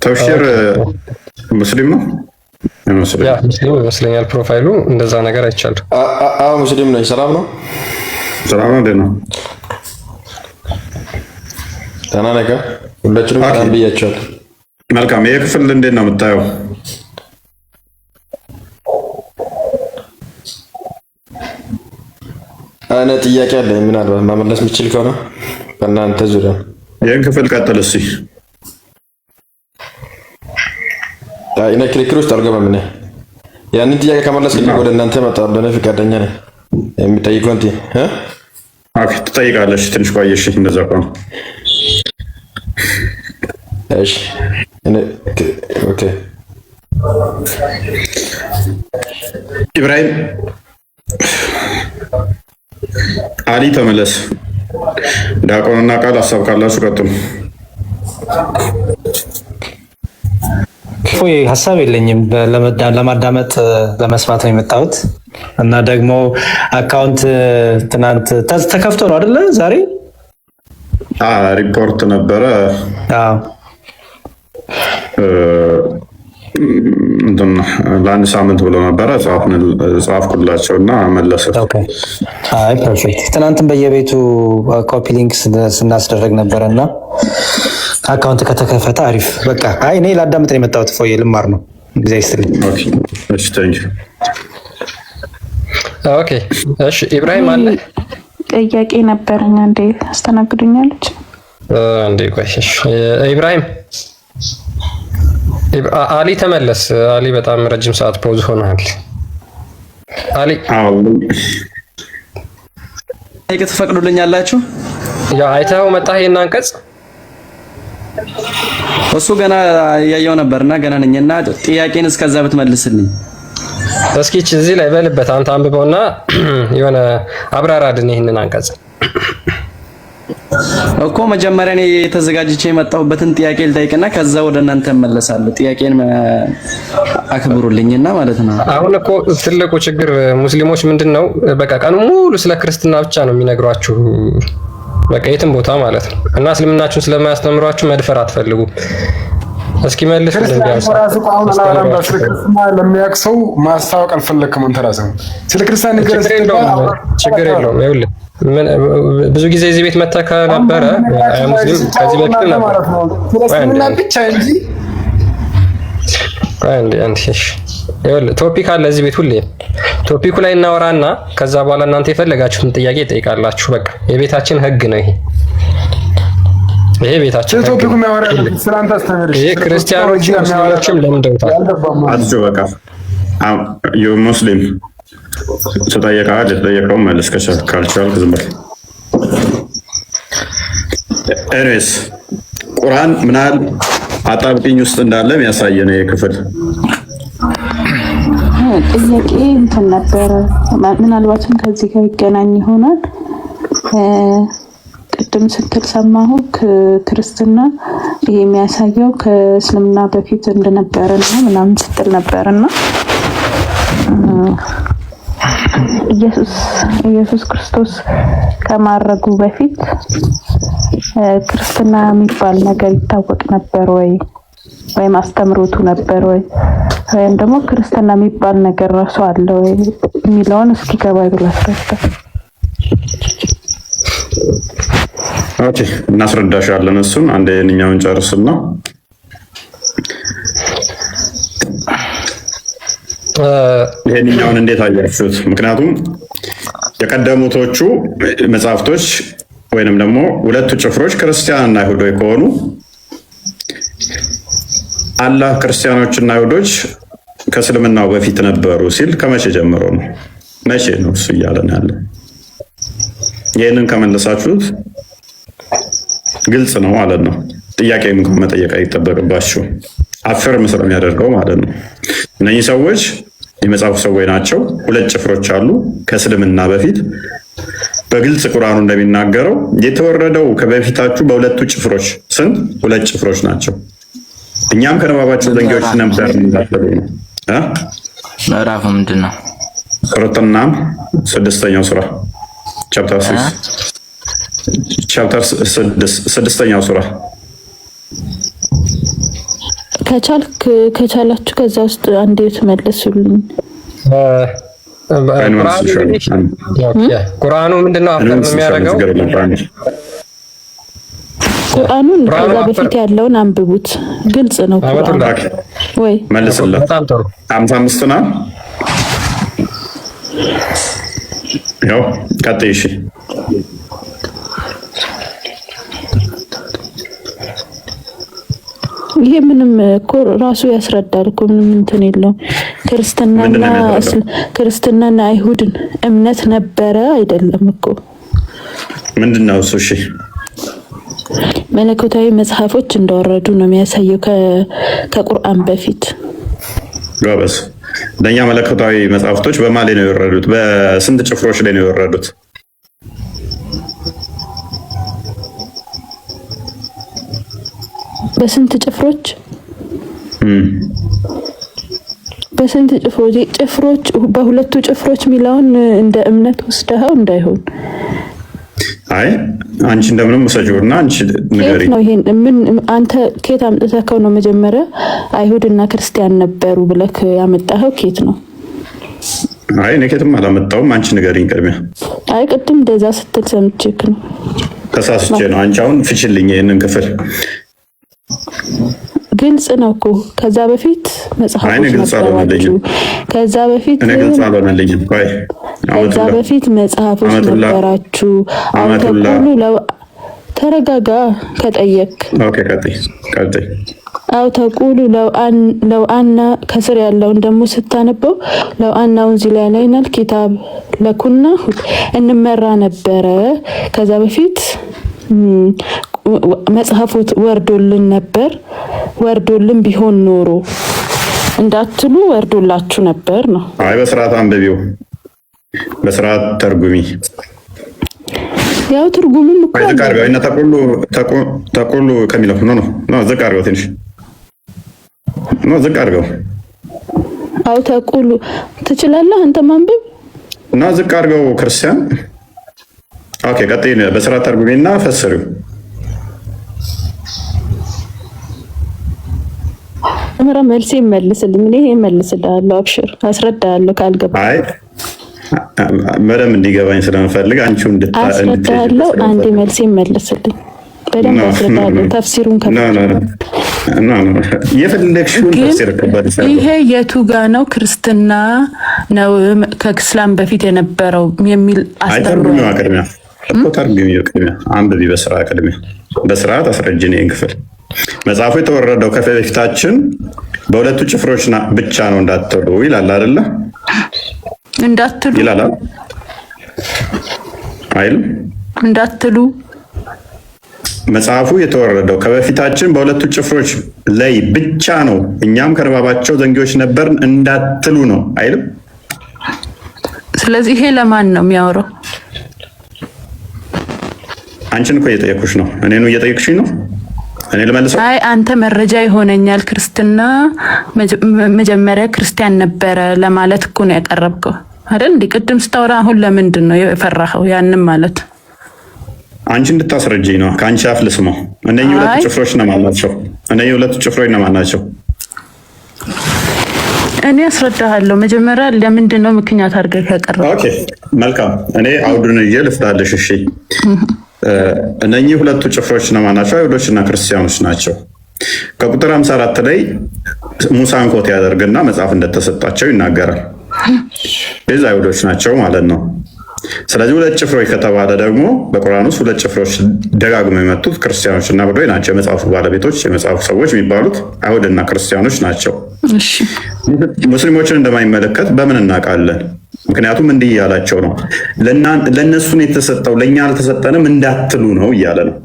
ተብሽር ሙስሊም ነው ያ ሙስሊም ይመስለኛል ፕሮፋይሉ እንደዛ ነገር አይቻል ሙስሊም ነው ሰላም ነው እንዴት ነው ደህና ነገር ሁላችንም ሰላም ብያቸዋል መልካም ይሄ ክፍል እንዴት ነው የምታየው እኔ ጥያቄ አለኝ ምናልባት መመለስ የምችል ከሆነ በእናንተ ዙሪያ ይሄን ክፍል ቀጥል እስኪ እኔ ክርክር ውስጥ አልገባም እኔ ያንን ጥያቄ ከመለስክልኝ ወደ እናንተ እመጣለሁ እኔ ፈቃደኛ ነኝ የሚጠይቀውን ትጠይቃለሽ ትንሽ ቆየሽ እንደዛ ከሆነ እሺ ኦኬ ኢብራሂም አሊ ተመለስ ዳቆንና ቃል ሀሳብ ካላችሁ ቀጥሉ ፎይ ሀሳብ የለኝም ለማዳመጥ ለመስማት ነው የመጣሁት እና ደግሞ አካውንት ትናንት ተከፍቶ ነው አይደለ ዛሬ ሪፖርት ነበረ ለአንድ ሳምንት ብሎ ነበረ ጻፍኩላቸው እና መለሰ አይ ፐርፌክት ትናንትም በየቤቱ ኮፒ ሊንክ ስናስደረግ ነበረ እና አካውንት ከተከፈተ አሪፍ በቃ አይ እኔ ላዳምጥ ነው የመጣሁት ፎይ ልማር ነው ጊዜ ይስጥልኝ ኦኬ እሺ ኢብራሂም አለ ጥያቄ ነበረኝ እንዴ አስተናግዱኛለች እንዴ ቆይሽ ኢብራሂም አሊ ተመለስ አሊ በጣም ረጅም ሰዓት ፖዝ ሆናል አሊ አይከ ተፈቅዱልኛላችሁ ያ አይተው መጣህ ይሄን አንቀጽ እሱ ገና ያያው ነበርና ገና ነኝና ጥያቄን እስከዛ ብትመልስልኝ እስኪ እዚህ ላይ በልበት አንተ አንብበውና የሆነ አብራራድን ይሄንን አንቀጽ እኮ መጀመሪያ እኔ የተዘጋጅቼ የመጣሁበትን ጥያቄ ልጠይቅና ከዛ ወደ እናንተ እመለሳለሁ ጥያቄን አክብሩልኝና ማለት ነው አሁን እኮ ትልቁ ችግር ሙስሊሞች ምንድነው በቃ ቀኑ ሙሉ ስለ ክርስትና ብቻ ነው የሚነግሯችሁ በቃ የትም ቦታ ማለት ነው እና እስልምናችሁን ስለማያስተምሯችሁ መድፈር አትፈልጉ እስኪ መልስ እንደሚያውስ ክርስትና ለሚያክሰው ማስታወቅ አልፈለክም እንተ ራስህ ስለ ክርስቲያን ነገር ችግር የለውም ይኸውልህ ብዙ ጊዜ እዚህ ቤት መተካ ነበረ ሙስሊም ከዚህ በፊት ነበር ክርስትና ብቻ እንጂ አንቺሽ ይኸውልህ ቶፒክ አለ እዚህ ቤት ሁሌ ቶፒኩ ላይ እናወራና ከዛ በኋላ እናንተ የፈለጋችሁትን ጥያቄ ጠይቃላችሁ በቃ የቤታችን ህግ ነው ይሄ ቤታችን ቶፒኩ የሚያወራ ስላንተ አስተምርሽ ይሄ ክርስቲያኖች ሙስሊሞችም ለምደውታል አጥጆ በቃ ሙስሊም ተጠየቀው መልስ ካልቻልክ ዝም በል ኤኒዌይስ ቁርአን ምናል አጣብቂኝ ውስጥ እንዳለ የሚያሳየን ክፍል ጥያቄ እንትን ነበረ ምናልባትም ከዚህ ጋር ይገናኝ ይሆናል ቅድም ስትል ሰማሁ ክርስትና የሚያሳየው ከእስልምና በፊት እንደነበረና ምናምን ስትል ነበርና ኢየሱስ ክርስቶስ ከማረጉ በፊት ክርስትና የሚባል ነገር ይታወቅ ነበር ወይም አስተምሮቱ ነበር ወይም ደግሞ ክርስትና የሚባል ነገር ራሱ አለ ወይ የሚለውን እስኪ ገባይ ብላ አስረዳ ኦኬ እናስረዳሻለን እሱን አንዴ የኛውን ጨርስና ይሄንኛውን እንዴት አያችሁት ምክንያቱም የቀደሙቶቹ መጽሐፍቶች ወይንም ደግሞ ሁለቱ ጭፍሮች ክርስቲያንና አይሁዶች ከሆኑ አላህ ክርስቲያኖችና አይሁዶች ከእስልምናው በፊት ነበሩ ሲል ከመቼ ጀምሮ ነው መቼ ነው እሱ እያለን ያለው ይሄንን ከመለሳችሁት ግልጽ ነው ማለት ነው ጥያቄም መጠየቅ አይጠበቅባችሁ አፈር መስራት የሚያደርገው ማለት ነው እነዚህ ሰዎች የመጽሐፉ ሰዎች ናቸው ሁለት ጭፍሮች አሉ ከእስልምና በፊት በግልጽ ቁርአኑ እንደሚናገረው የተወረደው ከበፊታችሁ በሁለቱ ጭፍሮች ስንት ሁለት ጭፍሮች ናቸው እኛም ከነባባችን ዘንጊዎች ነበር እንደታሰበ ነው ምዕራፉ ምንድነው ሩጥናም ስድስተኛው ሱራ ቻፕተር 6 ስድስተኛው ሱራ ከቻላችሁ ከዛ ውስጥ አንዴ ተመለሱልኝ። ቁርአኑ ምንድነው አፈር ነው የሚያደርገው? ቁርአኑን ከዛ በፊት ያለውን አንብቡት፣ ግልጽ ነው ወይ? መልስላት። በጣም ጥሩ 55 ነው። ያው ቀጥይ። እሺ ይሄ ምንም እኮ ራሱ ያስረዳል እኮ ምንም እንትን የለውም። ክርስትናና አይሁድን እምነት ነበረ አይደለም እኮ ምንድነው እሱ? እሺ መለኮታዊ መጽሐፎች እንደወረዱ ነው የሚያሳየው ከቁርአን በፊት። ጎበዝ። ለኛ መለኮታዊ መጽሐፍቶች በማን ላይ ነው የወረዱት? በስንት ጭፍሮች ላይ ነው የወረዱት? በስንት ጭፍሮች? ጭፍሮች በሁለቱ ጭፍሮች ሚላውን እንደ እምነት ወስደኸው እንዳይሆን። አይ አንቺ እንደምንም ወሰጂውና አንቺ ንገሪ ነው። ይሄን ምን አንተ ኬት አምጥተከው ነው? መጀመሪያ አይሁድና ክርስቲያን ነበሩ ብለክ ያመጣኸው ኬት ነው? አይ እኔ ኬትም አላመጣሁም። አንቺ ንገሪኝ ቅድሚያ። አይ ቅድም እንደዛ ስትል ሰምቼክ ነው። ተሳስቼ ነው። አንቺ አሁን ፍችልኝ ይሄንን ክፍል። ግልጽ ነው እኮ ከዛ በፊት መጽሐፎች ነበራችሁ። ከዛ በፊት መጽሐፎች ነበራችሁ። ተረጋጋ ከጠየቅ። ኦኬ ቀጥይ። አው ተቁሉ ለው አና ከስር ያለውን ደግሞ ስታነበው ለው አናውን ዚላ ላይናል ኪታብ ለኩና እንመራ ነበረ። ከዛ በፊት መጽሐፎት ወርዶልን ነበር። ወርዶልን ቢሆን ኖሮ እንዳትሉ ወርዶላችሁ ነበር ነው። አይ በስርዓት አንብቢው፣ በስርዓት ተርጉሚ። ያው ትርጉሙም እኮ አይዘቃርበው እና ተቁሉ ከሚለው ነው ዘቃርበው ትንሽ ነው ዘቃርበው። አው ተቁሉ ትችላለህ አንተ ማንበብ እና ዘቃርበው ክርስቲያን። ኦኬ ቀጥይ። በስርዓት ተርጉሚና ፈስሪው። አመራ መልስ ይመልስልኝ። እኔ ይመልስልሃለሁ። አብሽር አስረዳሃለሁ ካልገባ። አይ በደንብ እንዲገባኝ ስለምፈልግ አንቺው አስረዳሃለሁ። አንዴ መልስ ይመልስልኝ በደንብ አስረዳሃለሁ። ተፍሲሩን የፈለግሽውን ተፍሲር ከባድ ይፈል። ይሄ የቱ ጋ ነው? ክርስትና ነው ከእስላም በፊት የነበረው የሚል አስተምሮ ቅድሚያ እኮ ተርጉሚው። ቅድሚያ አንብቢ በስርዓት አስረጅኝ ይሄን ክፍል። መጽሐፉ የተወረደው ከበፊታችን በሁለቱ ጭፍሮች ብቻ ነው እንዳትሉ ይላል አይደለ? እንዳትሉ ይላል አይደል? እንዳትሉ መጽሐፉ የተወረደው ከበፊታችን በሁለቱ ጭፍሮች ላይ ብቻ ነው፣ እኛም ከርባባቸው ዘንጊዎች ነበርን እንዳትሉ ነው አይደል? ስለዚህ ይሄ ለማን ነው የሚያወራው? አንቺን እኮ እየጠየኩሽ ነው። እኔን እየጠየቅሽኝ ነው። እኔ ልመልሰው? አይ አንተ መረጃ ይሆነኛል። ክርስትና መጀመሪያ ክርስቲያን ነበረ ለማለት እኮ ነው ያቀረብከው አይደል? እንዴ ቅድም ስታወራ አሁን ለምንድን ነው የፈራኸው? ያንን ማለት አንቺ እንድታስረጅኝ ነው። ከአንቺ አፍ ልስማው። እነኚህ ሁለቱ ጭፍሮች እነማን ናቸው? እኔ አስረዳሃለሁ። መጀመሪያ ለምንድን ነው ምክንያት አድርገህ ያቀረብከው? ኦኬ መልካም። እኔ አውዱን ልፍታለሽ። እሺ እነኚህ ሁለቱ ጭፍሮች እነማን ናቸው? አይሁዶችና ክርስቲያኖች ናቸው። ከቁጥር 54 ላይ ሙሳን ኮት ያደርግና መጽሐፍ እንደተሰጣቸው ይናገራል። እነዚህ አይሁዶች ናቸው ማለት ነው። ስለዚህ ሁለት ጭፍሮች ከተባለ ደግሞ በቁርአን ውስጥ ሁለት ጭፍሮች ደጋግመው የመጡት ክርስቲያኖችና አይሁዶች ናቸው። የመጽሐፉ ባለቤቶች የመጽሐፉ ሰዎች የሚባሉት አይሁድና ክርስቲያኖች ናቸው። ሙስሊሞችን እንደማይመለከት በምን እናውቃለን? ምክንያቱም እንዲህ እያላቸው ነው፣ ለእነሱን የተሰጠው ለእኛ አልተሰጠንም እንዳትሉ ነው እያለ ነው።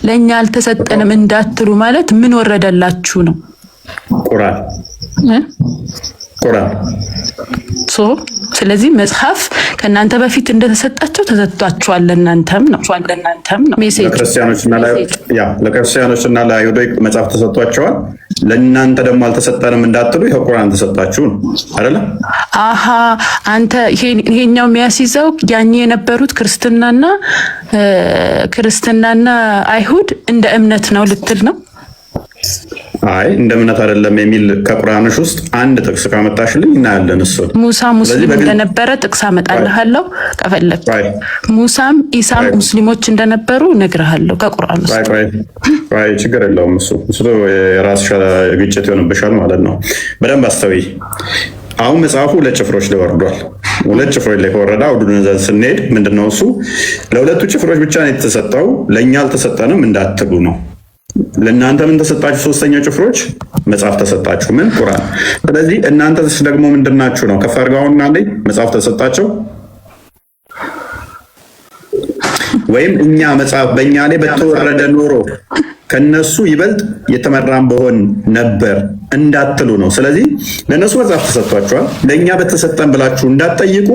ለእኛ አልተሰጠንም እንዳትሉ ማለት ምን ወረደላችሁ ነው? ቁርአን። ስለዚህ መጽሐፍ ከእናንተ በፊት እንደተሰጣቸው ተሰጥቷችኋል፣ ለእናንተም ነው ሜሴጅ። ለክርስቲያኖችና ለአይሁዶች መጽሐፍ ተሰጥቷቸዋል። ለእናንተ ደግሞ አልተሰጠንም እንዳትሉ ይሄው ቁርአን ተሰጣችሁ ነው አይደለ? አሃ አንተ ይሄኛው የሚያስይዘው ያኔ የነበሩት ክርስትናና አይሁድ እንደ እምነት ነው ልትል ነው? አይ እንደ እምነት አይደለም የሚል ከቁርአንሽ ውስጥ አንድ ጥቅስ ካመጣሽልኝ እናያለን። እሱ ሙሳ ሙስሊም እንደነበረ ጥቅስ አመጣልሃለሁ ከፈለክ። ሙሳም ኢሳም ሙስሊሞች እንደነበሩ እነግርሃለሁ ከቁርአን ውስጥ። አይ ችግር የለውም። እሱ የራስሽ ግጭት ይሆንብሻል ማለት ነው። በደንብ አስተውይ። አሁን መጽሐፉ ሁለት ጭፍሮች ላይ ወርዷል። ሁለት ጭፍሮች ላይ ከወረዳ አውዱን ስንሄድ ምንድነው እሱ ለሁለቱ ጭፍሮች ብቻ ነው የተሰጠው፣ ለእኛ አልተሰጠንም እንዳትሉ ነው። ለእናንተ ምን ተሰጣችሁ? ሶስተኛው ጭፍሮች መጽሐፍ ተሰጣችሁ። ምን? ቁርአን። ስለዚህ እናንተስ ደግሞ ምንድናችሁ ነው? ከፍ አድርገውና ላይ መጽሐፍ ተሰጣቸው ወይም እኛ መጽሐፍ በእኛ ላይ በተወረደ ኖሮ ከነሱ ይበልጥ የተመራን በሆን ነበር እንዳትሉ ነው። ስለዚህ ለነሱ መጽሐፍ ተሰጥቷቸዋል፣ ለእኛ በተሰጠን ብላችሁ እንዳትጠይቁ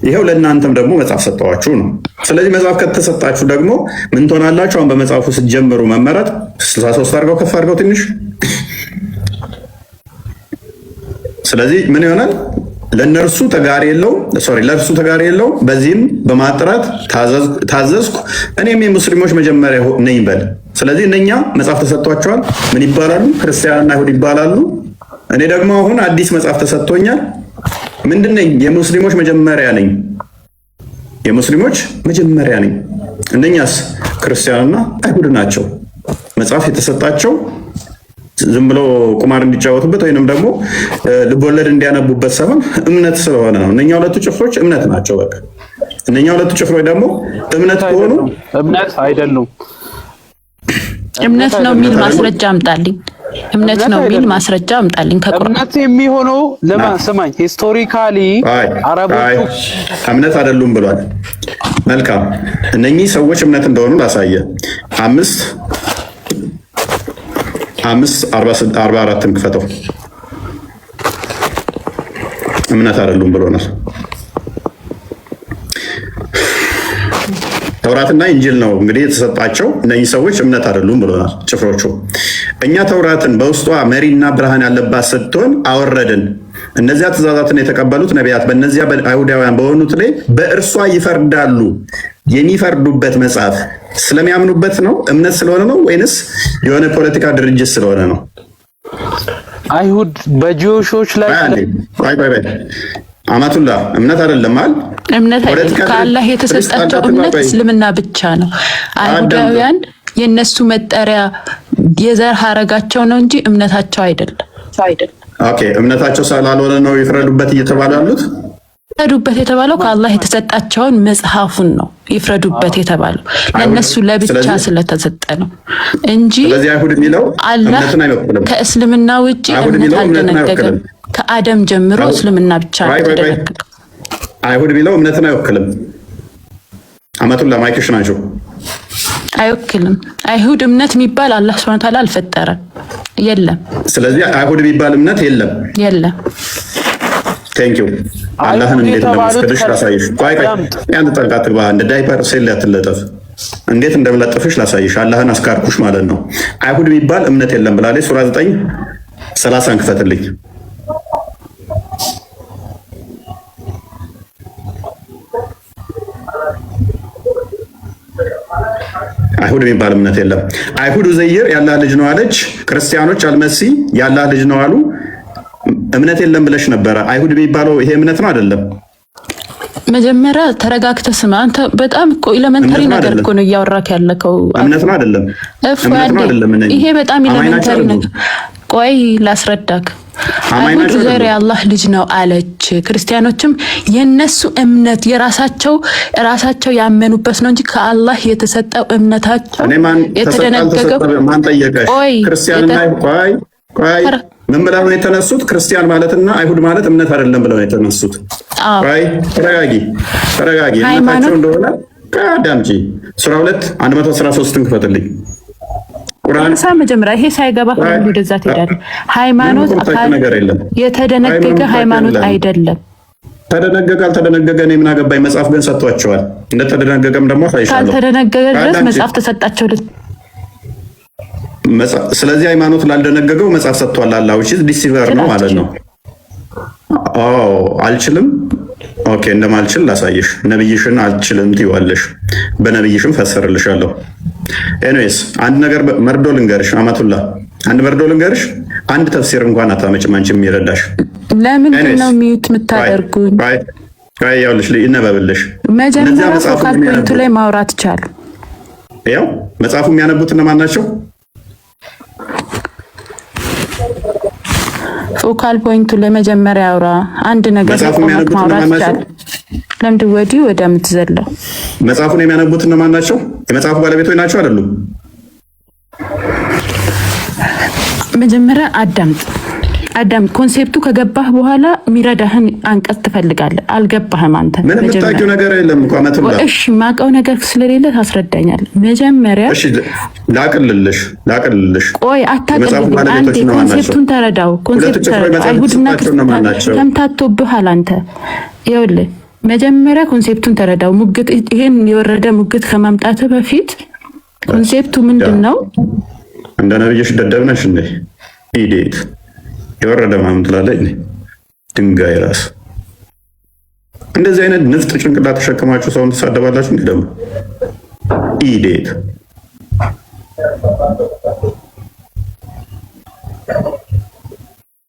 ይኸው ለእናንተም ደግሞ መጽሐፍ ሰጠዋችሁ ነው። ስለዚህ መጽሐፍ ከተሰጣችሁ ደግሞ ምን ትሆናላችሁ? አሁን በመጽሐፉ ስትጀምሩ መመረጥ 63 አድርገው ከፍ አድርገው ትንሽ። ስለዚህ ምን ይሆናል? ለነርሱ ተጋሪ የለውም፣ ለእርሱ ተጋሪ የለውም። በዚህም በማጥራት ታዘዝኩ እኔም የሙስሊሞች መጀመሪያ ነኝ በል። ስለዚህ እነኛ መጽሐፍ ተሰጥቷቸዋል። ምን ይባላሉ? ክርስቲያንና አይሁድ ይባላሉ። እኔ ደግሞ አሁን አዲስ መጽሐፍ ተሰጥቶኛል። ምንድን ነኝ? የሙስሊሞች መጀመሪያ ነኝ። የሙስሊሞች መጀመሪያ ነኝ። እነኛስ ክርስቲያንና አይሁድ ናቸው። መጽሐፍ የተሰጣቸው ዝም ብሎ ቁማር እንዲጫወቱበት ወይንም ደግሞ ልቦለድ እንዲያነቡበት ሳይሆን እምነት ስለሆነ ነው። እነኛ ሁለቱ ጭፍሮች እምነት ናቸው። በቃ እነኛ ሁለቱ ጭፍሮች ደግሞ እምነት ከሆኑ እምነት አይደሉም። እምነት ነው የሚል ማስረጃ አምጣልኝ። እምነት ነው የሚል ማስረጃ አምጣልኝ ከቁርአን። እምነት የሚሆነው ለማሰማኝ ሂስቶሪካሊ አረቦቹ እምነት አይደሉም ብሏል። መልካም እነኚህ ሰዎች እምነት እንደሆኑ ላሳየ 5:44 ክፈተው። እምነት አይደሉም ብሎናል። ተውራትና ኢንጂል ነው እንግዲህ የተሰጣቸው። እነኚህ ሰዎች እምነት አይደሉም ብሎናል ጭፍሮቹ። እኛ ተውራትን በውስጧ መሪና ብርሃን ያለባት ስትሆን አወረድን። እነዚያ ትእዛዛትን የተቀበሉት ነቢያት በእነዚያ አይሁዳውያን በሆኑት ላይ በእርሷ ይፈርዳሉ። የሚፈርዱበት መጽሐፍ ስለሚያምኑበት ነው? እምነት ስለሆነ ነው? ወይንስ የሆነ ፖለቲካ ድርጅት ስለሆነ ነው? አይሁድ በጂውሾች ላይ አማቱላ እምነት አይደለም አይደል? እምነት አይደለም። ከአላህ የተሰጣቸው እምነት እስልምና ብቻ ነው። አይሁዳውያን የነሱ መጠሪያ የዘር ሐረጋቸው ነው እንጂ እምነታቸው አይደለም። ኦኬ እምነታቸው ስላልሆነ ነው ይፍረዱበት እየተባሉ ያሉት። ይፍረዱበት የተባለው ከአላህ የተሰጣቸውን መጽሐፉን ነው ይፍረዱበት የተባለው ለነሱ ለብቻ ስለተሰጠ ነው እንጂ ስለዚህ አይሁድ የሚለው አላህ እምነትን አይወክልም። ከእስልምና ውጪ እምነት አልደነገገም። ከአደም ጀምሮ እስልምና ብቻ ነው የተደነገገው። አይሁድ የሚለው እምነትን አይወክልም። አመቱን ለማይክሽ ናቸው አይወክልም። አይሁድ እምነት የሚባል አላህ Subhanahu Ta'ala አልፈጠረም፣ የለም። ስለዚህ አይሁድ የሚባል እምነት የለም። ቴንክ ዩ አላህን እንዴት እንደማስከድሽ ላሳይሽ። ቆይ ያን ጠልቃት ግባ እንደ ዳይፐር ሴል ያትለጠፍ እንዴት እንደምለጥፍሽ ላሳይሽ። አላህን አስካርኩሽ ማለት ነው። አይሁድ የሚባል እምነት የለም ብላለች። ሱራ 9:30 ክፈትልኝ። አይሁድ የሚባል እምነት የለም። አይሁድ ኡዘይር ያላህ ልጅ ነው አለች። ክርስቲያኖች አልመሲ ያላህ ልጅ ነው አሉ። እምነት የለም ብለሽ ነበረ። አይሁድ የሚባለው ይሄ እምነት ነው አይደለም? መጀመሪያ ተረጋግተህ ስማ። አንተ በጣም እኮ ኤሌመንተሪ ነገር እኮ ነው እያወራክ ያለከው። እምነት ነው አይደለም? ይሄ በጣም ኤሌመንተሪ ነገር። ቆይ ላስረዳክ። አይሁድ ኡዘይር የአላህ ልጅ ነው አለች። ክርስቲያኖችም የነሱ እምነት ራሳቸው ያመኑበት ነው እንጂ ከአላህ የተሰጠው እምነታቸው የተደነገገው ማን ጠየቀሽ? ክርስቲያንና ቆይ ምን ብለው ነው የተነሱት? ክርስቲያን ማለትና አይሁድ ማለት እምነት አይደለም ብለው ነው የተነሱት። ቆይ ተረጋጊ። እምነታቸው እንደሆነ ከአዳምጪ ሱራ 2:113 ክፈትልኝ። ቁርአን መጀመሪያ ይሄ ሳይገባ ወደዛ ትሄዳለህ። ሃይማኖት አካል የተደነገገ ሃይማኖት አይደለም። ተደነገገ አልተደነገገ እኔ ምን አገባኝ። መጽሐፍ ግን ሰጥቷቸዋል። እንደተደነገገም ደግሞ ሳይሻለው ካልተደነገገ ድረስ መጽሐፍ ተሰጣቸው። ስለዚህ ሃይማኖት ላልደነገገው መጽሐፍ ሰጥቷል አላህ which is deceiver ነው ማለት ነው። አልችልም። ኦኬ እንደማልችል ላሳይሽ። ነብይሽን አልችልም ትይዋለሽ፣ በነብይሽም ፈሰርልሻለሁ። ኤኒዌይስ አንድ ነገር መርዶ ልንገርሽ፣ አማቱላ አንድ መርዶ ልንገርሽ። አንድ ተፍሲር እንኳን አታመጭም አንቺ የሚረዳሽ። ለምንድን ነው ሚዩት የምታደርጉኝ? ያውልሽ ይነበብልሽ። መጀመሪያ ፎካል ፖይንቱ ላይ ማውራት ይቻላል። ያው መጽሐፉ የሚያነቡት እነማን ናቸው? ፎካል ፖይንቱ ላይ መጀመሪያ አውራ። አንድ ነገር ማውራት ይቻላል። ለምንድን ወዲህ ወደ ምትዘለው? መጽሐፉን የሚያነቡት እነማን ናቸው? የመጽሐፉ ባለቤቶች ናቸው አይደሉም? መጀመሪያ አዳምጥ። ኮንሴፕቱ ከገባህ በኋላ የሚረዳህን አንቀጽ ትፈልጋለህ። አልገባህም አንተ። ምንም የምታውቂው ነገር የለም እኮ አመቱላ። እሺ ማውቀው ነገር ስለሌለ ታስረዳኛለህ። መጀመሪያ እሺ ላቅልልሽ። ቆይ አታቅልልኝ። አንዴ ኮንሴፕቱን ተረዳው። አይሁድና ክርስቲያን ተምታቶብሃል አንተ። ይኸውልህ መጀመሪያ ኮንሴፕቱን ተረዳው። ሙግት ይሄን የወረደ ሙግት ከማምጣትህ በፊት ኮንሴፕቱ ምንድን ነው? እንደ ነብይሽ ደደብ ነሽ እንዴ? ኢዴት የወረደ ማም ትላለች። ድንጋይ ራስ እንደዚህ አይነት ንፍጥ ጭንቅላት ተሸክማችሁ ሰውን ተሳደባላችሁ እንዴ? ደግሞ ኢዴት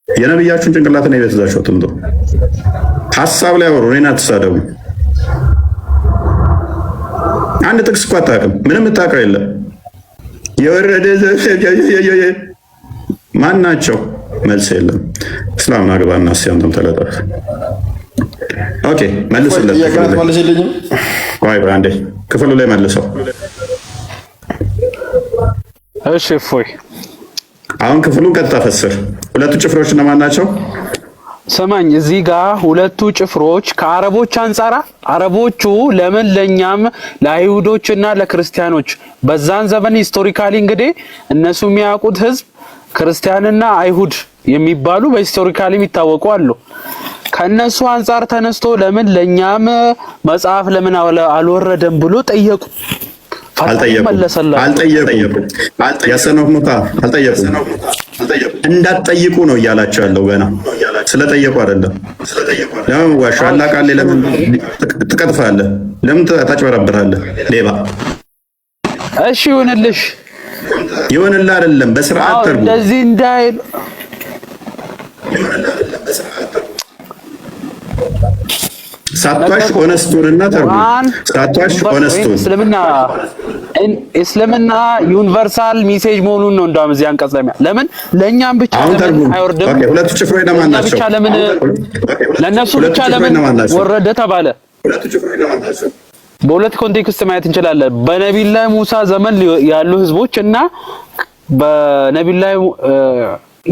የነብያችሁን ጭንቅላት ነው የበዛችሁ። ትምጡ ሐሳብ ላይ አወሩ፣ እኔን አትሳደቡ። አንድ ጥቅስ እኮ አታውቅም። ምንም የምታውቀው የለም። የወረደ ማን ናቸው? መልስ የለም። እስላም አግባና ሲያንተም ተለጠፈ። ኦኬ መልስለት። ቆይ አንዴ ክፍሉ ላይ መልሰው። እሺ እፎይ አሁን ክፍሉን ቀጥታ ፈስር። ሁለቱ ጭፍሮች እነማን ናቸው? ሰማኝ። እዚህ ጋር ሁለቱ ጭፍሮች ከአረቦች አንጻራ አረቦቹ ለምን ለኛም ለአይሁዶችና ለክርስቲያኖች በዛን ዘመን ሂስቶሪካሊ እንግዲህ እነሱ የሚያውቁት ህዝብ ክርስቲያንና አይሁድ የሚባሉ በሂስቶሪካሊ የሚታወቁ አሉ። ከነሱ አንጻር ተነስቶ ለምን ለኛም መጽሐፍ ለምን አልወረደም ብሎ ጠየቁ። እንዳትጠይቁ ነው እያላቸው ያለው። ገና ስለጠየቁ አይደለም። ለምን ዋሻ አላቃለ? ለምን ትቀጥፋለህ? ለምን ታጭበረብራለህ? ሌባ። እሺ ይሁንልሽ። ይሁንልህ አይደለም፣ በስርዓት ተርጉ። እንደዚህ እንዳይል ሳቷሽ ሆነስቱንና ተርጉ። ሳቷሽ ሆነስቱን እስልምና ዩኒቨርሳል ሜሴጅ መሆኑን ነው። እንደውም እዚህ አንቀጽ ለምን ለኛም ብቻ ለምን አይወርድም? ሁለቱ ጭፍሮች ለማን ናቸው? ብቻ ለምን ለነሱ ብቻ ለምን ወረደ ተባለ? በሁለት ኮንቴክስት ማየት እንችላለን። በነቢዩላህ ሙሳ ዘመን ያሉ ህዝቦች እና በነቢዩላህ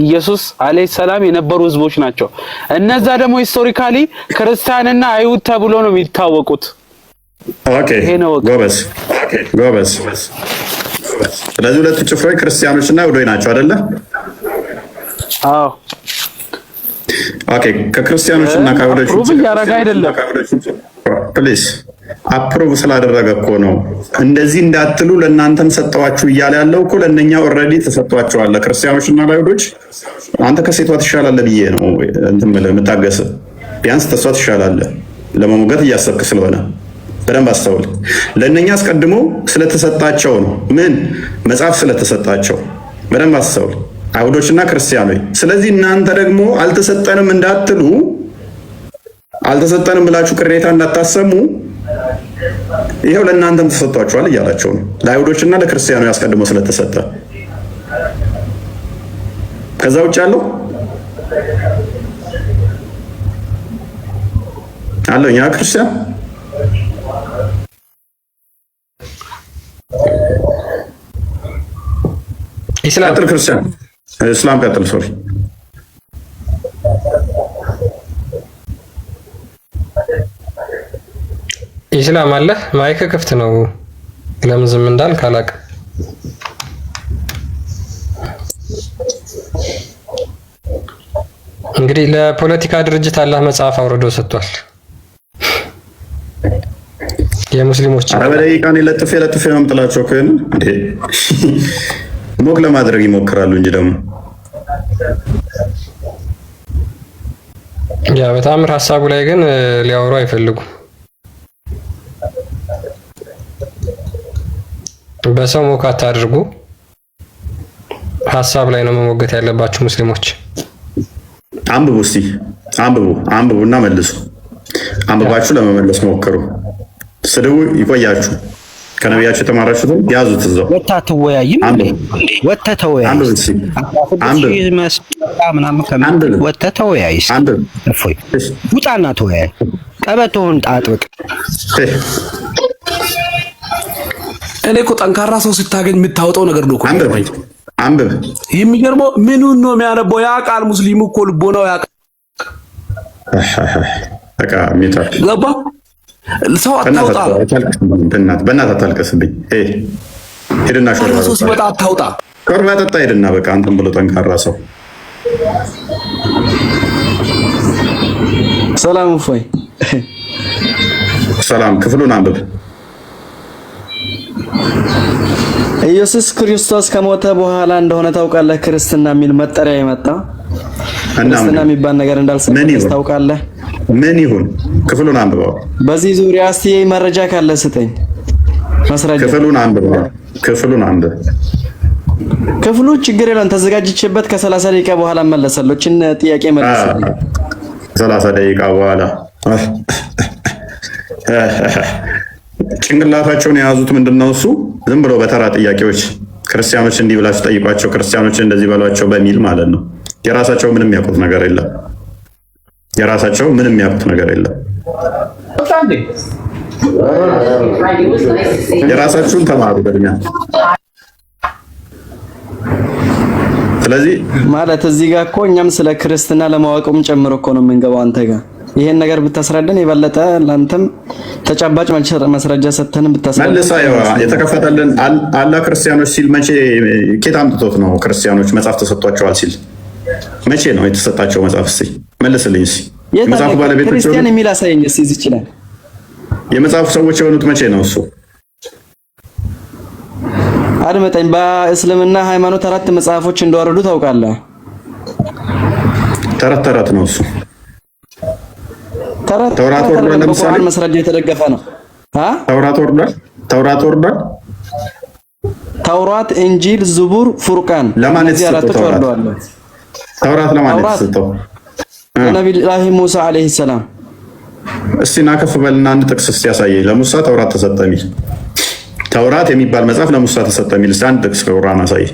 ኢየሱስ አለይሂ ሰላም የነበሩ ህዝቦች ናቸው። እነዛ ደግሞ ሂስቶሪካሊ ክርስቲያንና አይሁድ ተብሎ ነው የሚታወቁት። ኦኬ ጎበዝ። ስለዚህ ሁለቱ ጭፍሮች ክርስቲያኖችና አይሁዶች ናቸው አይደለ? አዎ። ኦኬ ከክርስቲያኖችና ከአይሁዶች ፕሩቭ እያደረገ አይደለም። ፕሊዝ አፕሩቭ ስላደረገ እኮ ነው። እንደዚህ እንዳትሉ ለእናንተም ሰጠዋችሁ እያለ ያለው እኮ ለእነኛ ኦልሬዲ ተሰጥቷቸዋል፣ ክርስቲያኖችና አይሁዶች። አንተ ከሴቷ ትሻላለህ ብዬ ነው እንትን የምታገስ። ቢያንስ ተሷ ትሻላለህ ለመሞገት እያሰብክ ስለሆነ በደንብ አስተውል። ለእነኛ አስቀድሞ ስለተሰጣቸው ነው። ምን መጽሐፍ ስለተሰጣቸው በደንብ አስተውል፣ አይሁዶችና ክርስቲያኖች። ስለዚህ እናንተ ደግሞ አልተሰጠንም እንዳትሉ፣ አልተሰጠንም ብላችሁ ቅሬታ እንዳታሰሙ፣ ይሄው ለእናንተም ተሰጥቷችኋል እያላቸው ነው። ለአይሁዶችና ለክርስቲያኖች አስቀድሞ ስለተሰጠ። ከዛ ውጭ ያለው አለው እኛ ክርስቲያን ኢስላም ቀጥል፣ ክርስቲያን እስላም ቀጥል። ሶሪ ኢስላም አለ። ማይክ ክፍት ነው። ለምን ዝም እንዳልክ አላውቅም። እንግዲህ ለፖለቲካ ድርጅት አላህ መጽሐፍ አውርዶ ሰጥቷል። የሙስሊሞች አረ በደቂቃ ነው ለጥፌ ነው የምጥላቸው እኮ ሞቅ ለማድረግ ይሞክራሉ እንጂ ደግሞ ያ በታምር ሐሳቡ ላይ ግን ሊያወሩ አይፈልጉም። በሰው ሞካት አድርጉ። ሐሳብ ላይ ነው መሞገት ያለባችሁ ሙስሊሞች። አንብቡ እስቲ አንብቡና መልሱ። አንብባችሁ ለመመለስ ሞክሩ። ስድቡ ይቆያችሁ። ከነቢያችሁ የተማራችሁትን ያዙት። እዛው ወጥተህ አትወያይም እንዴ? ወጥተህ ተወያይ። ወጥተህ ተወያይ። እፎይ ውጣና ተወያይ። ቀበቶውን ጣጥብቅ። እኔ እኮ ጠንካራ ሰው ስታገኝ የምታወጣው ነገር ነው እኮ። አንብብ። የሚገርመው ምኑን ነው የሚያነበው? ያውቃል። ሙስሊሙ እኮ ልቦናው ያውቃል። በቃ ሚታ ገባ። ሰው አታውጣ። በእናትህ አታልቀስብኝ። ሄድና ሾርባ ሰው ሲመጣ አታውጣ። ሾርባ ጠጣ። ሄድና በቃ አንተም ብሎ ጠንካራ ሰው። ሰላም እፎይ። ሰላም። ክፍሉን አንብብ። ኢየሱስ ክርስቶስ ከሞተ በኋላ እንደሆነ ታውቃለህ ክርስትና የሚል መጠሪያ የመጣ ክርስትና የሚባል ነገር እንዳልሰጠህ ታውቃለህ። ምን ይሁን? ክፍሉን አንብበው። በዚህ ዙሪያ እስቲ መረጃ ካለ ስጠኝ። ማስረጃ። ክፍሉን አንብበው። ክፍሉን አንብብ። ክፍሉ ችግር የለም ተዘጋጅቼበት ከ30 ደቂቃ በኋላ እመለሳለሁ። እችን ጥያቄ መልስልኝ። 30 ደቂቃ በኋላ ጭንቅላታቸውን የያዙት ምንድነው? እሱ ዝም ብሎ በተራ ጥያቄዎች ክርስቲያኖች እንዲህ ብላችሁ ጠይቋቸው፣ ክርስቲያኖች እንደዚህ በሏቸው በሚል ማለት ነው። የራሳቸው ምንም ያውቁት ነገር የለም። የራሳችሁን ተማሩ በእኛ። ስለዚህ ማለት እዚህ ጋር እኮ እኛም ስለ ክርስትና ለማወቅም ጨምሮ እኮ ነው የምንገባው አንተ ጋር። ይሄን ነገር ብታስረዳን የበለጠ ላንተም ተጨባጭ ማስረጃ ሰተን ብታስረዳን። መልሳ የተከፈተልን አላህ ክርስቲያኖች ሲል መቼ ኬት አምጥቶት ነው? ክርስቲያኖች መጽሐፍ ተሰጥቷቸዋል ሲል መቼ ነው የተሰጣቸው መጽሐፍ? እስኪ መልስልኝ። እስኪ የመጽሐፉ ባለቤቶች ክርስቲያን የሚል አሳየኝ እስኪ። እዚህ ይችላል የመጽሐፉ ሰዎች የሆኑት መቼ ነው? እሱ አድመጠኝ። በእስልምና ሃይማኖት 4 መጽሐፎች እንደወረዱ ታውቃለህ? ተረት ነው እሱ። ተውራት ወርዷል። ለምሳሌ መስረጃ የተደገፈ ነው። ተውራት ወርዷል። ተውራት፣ እንጂል፣ ዘቡር፣ ፉርቃን ለማለት ወርዷል። ተውራት ለማለት ተሰጠው ለነብዩ ሙሳ አለይሂ ሰላም። እስቲ ናከፍ በልና አንድ ጥቅስ እስቲ ያሳየኝ። ለሙሳ ተውራት ተሰጠ የሚል ተውራት የሚባል መጽሐፍ ለሙሳ ተሰጠ የሚል እስቲ አንድ ጥቅስ ከቁርአን አሳየኝ።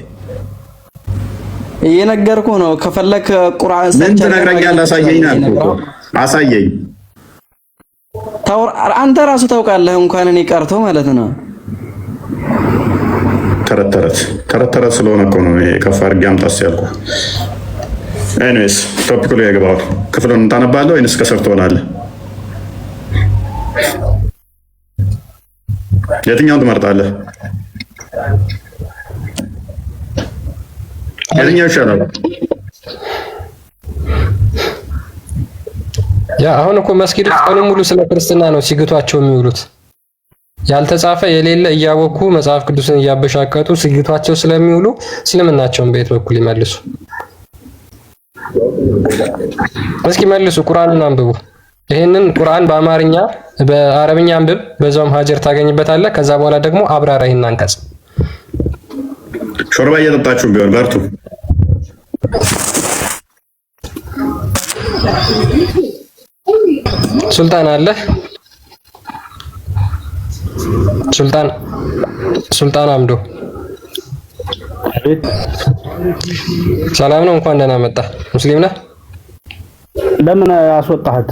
እየነገርኩህ ነው። ከፈለክ ቁርአን ምን ትነግረኛለህ? አሳየኝ አልኩህ። አሳየኝ። አንተ ራሱ ታውቃለህ እንኳን እኔ ቀርቶ ማለት ነው። ተረት ስለሆነ እኮ ነው ከፍ አድርጌ አምጣስ ያልኩህ። ኤኒዌይስ ቶፒኩ ላይ ያገባው ክፍሉን ታነባለህ ወይንስ ከስር ትሆናለህ? የትኛውን ትመርጣለህ? የትኛው ይሻላል? ያ አሁን እኮ መስጊድ ውስጥ ቀኑን ሙሉ ስለ ክርስትና ነው ሲግቷቸው የሚውሉት። ያልተጻፈ የሌለ እያወኩ መጽሐፍ ቅዱስን እያበሻቀጡ ሲግቷቸው ስለሚውሉ እስልምናቸውን በየት በኩል ይመልሱ? እስኪ መልሱ። ቁርአኑን አንብቡ። ይሄንን ቁርአን በአማርኛ በአረብኛ አንብብ፣ በዛውም ሀጀር ታገኝበታለህ። ከዛ በኋላ ደግሞ አብራራ ይሄን አንቀጽ። ሾርባ እየጠጣችሁ ቢሆን በርቱ። ሱልጣን አለ። ሱልጣን አምዶ ሰላም ነው። እንኳን ደህና መጣ። ሙስሊም ነህ? ለምን አስወጣሃት?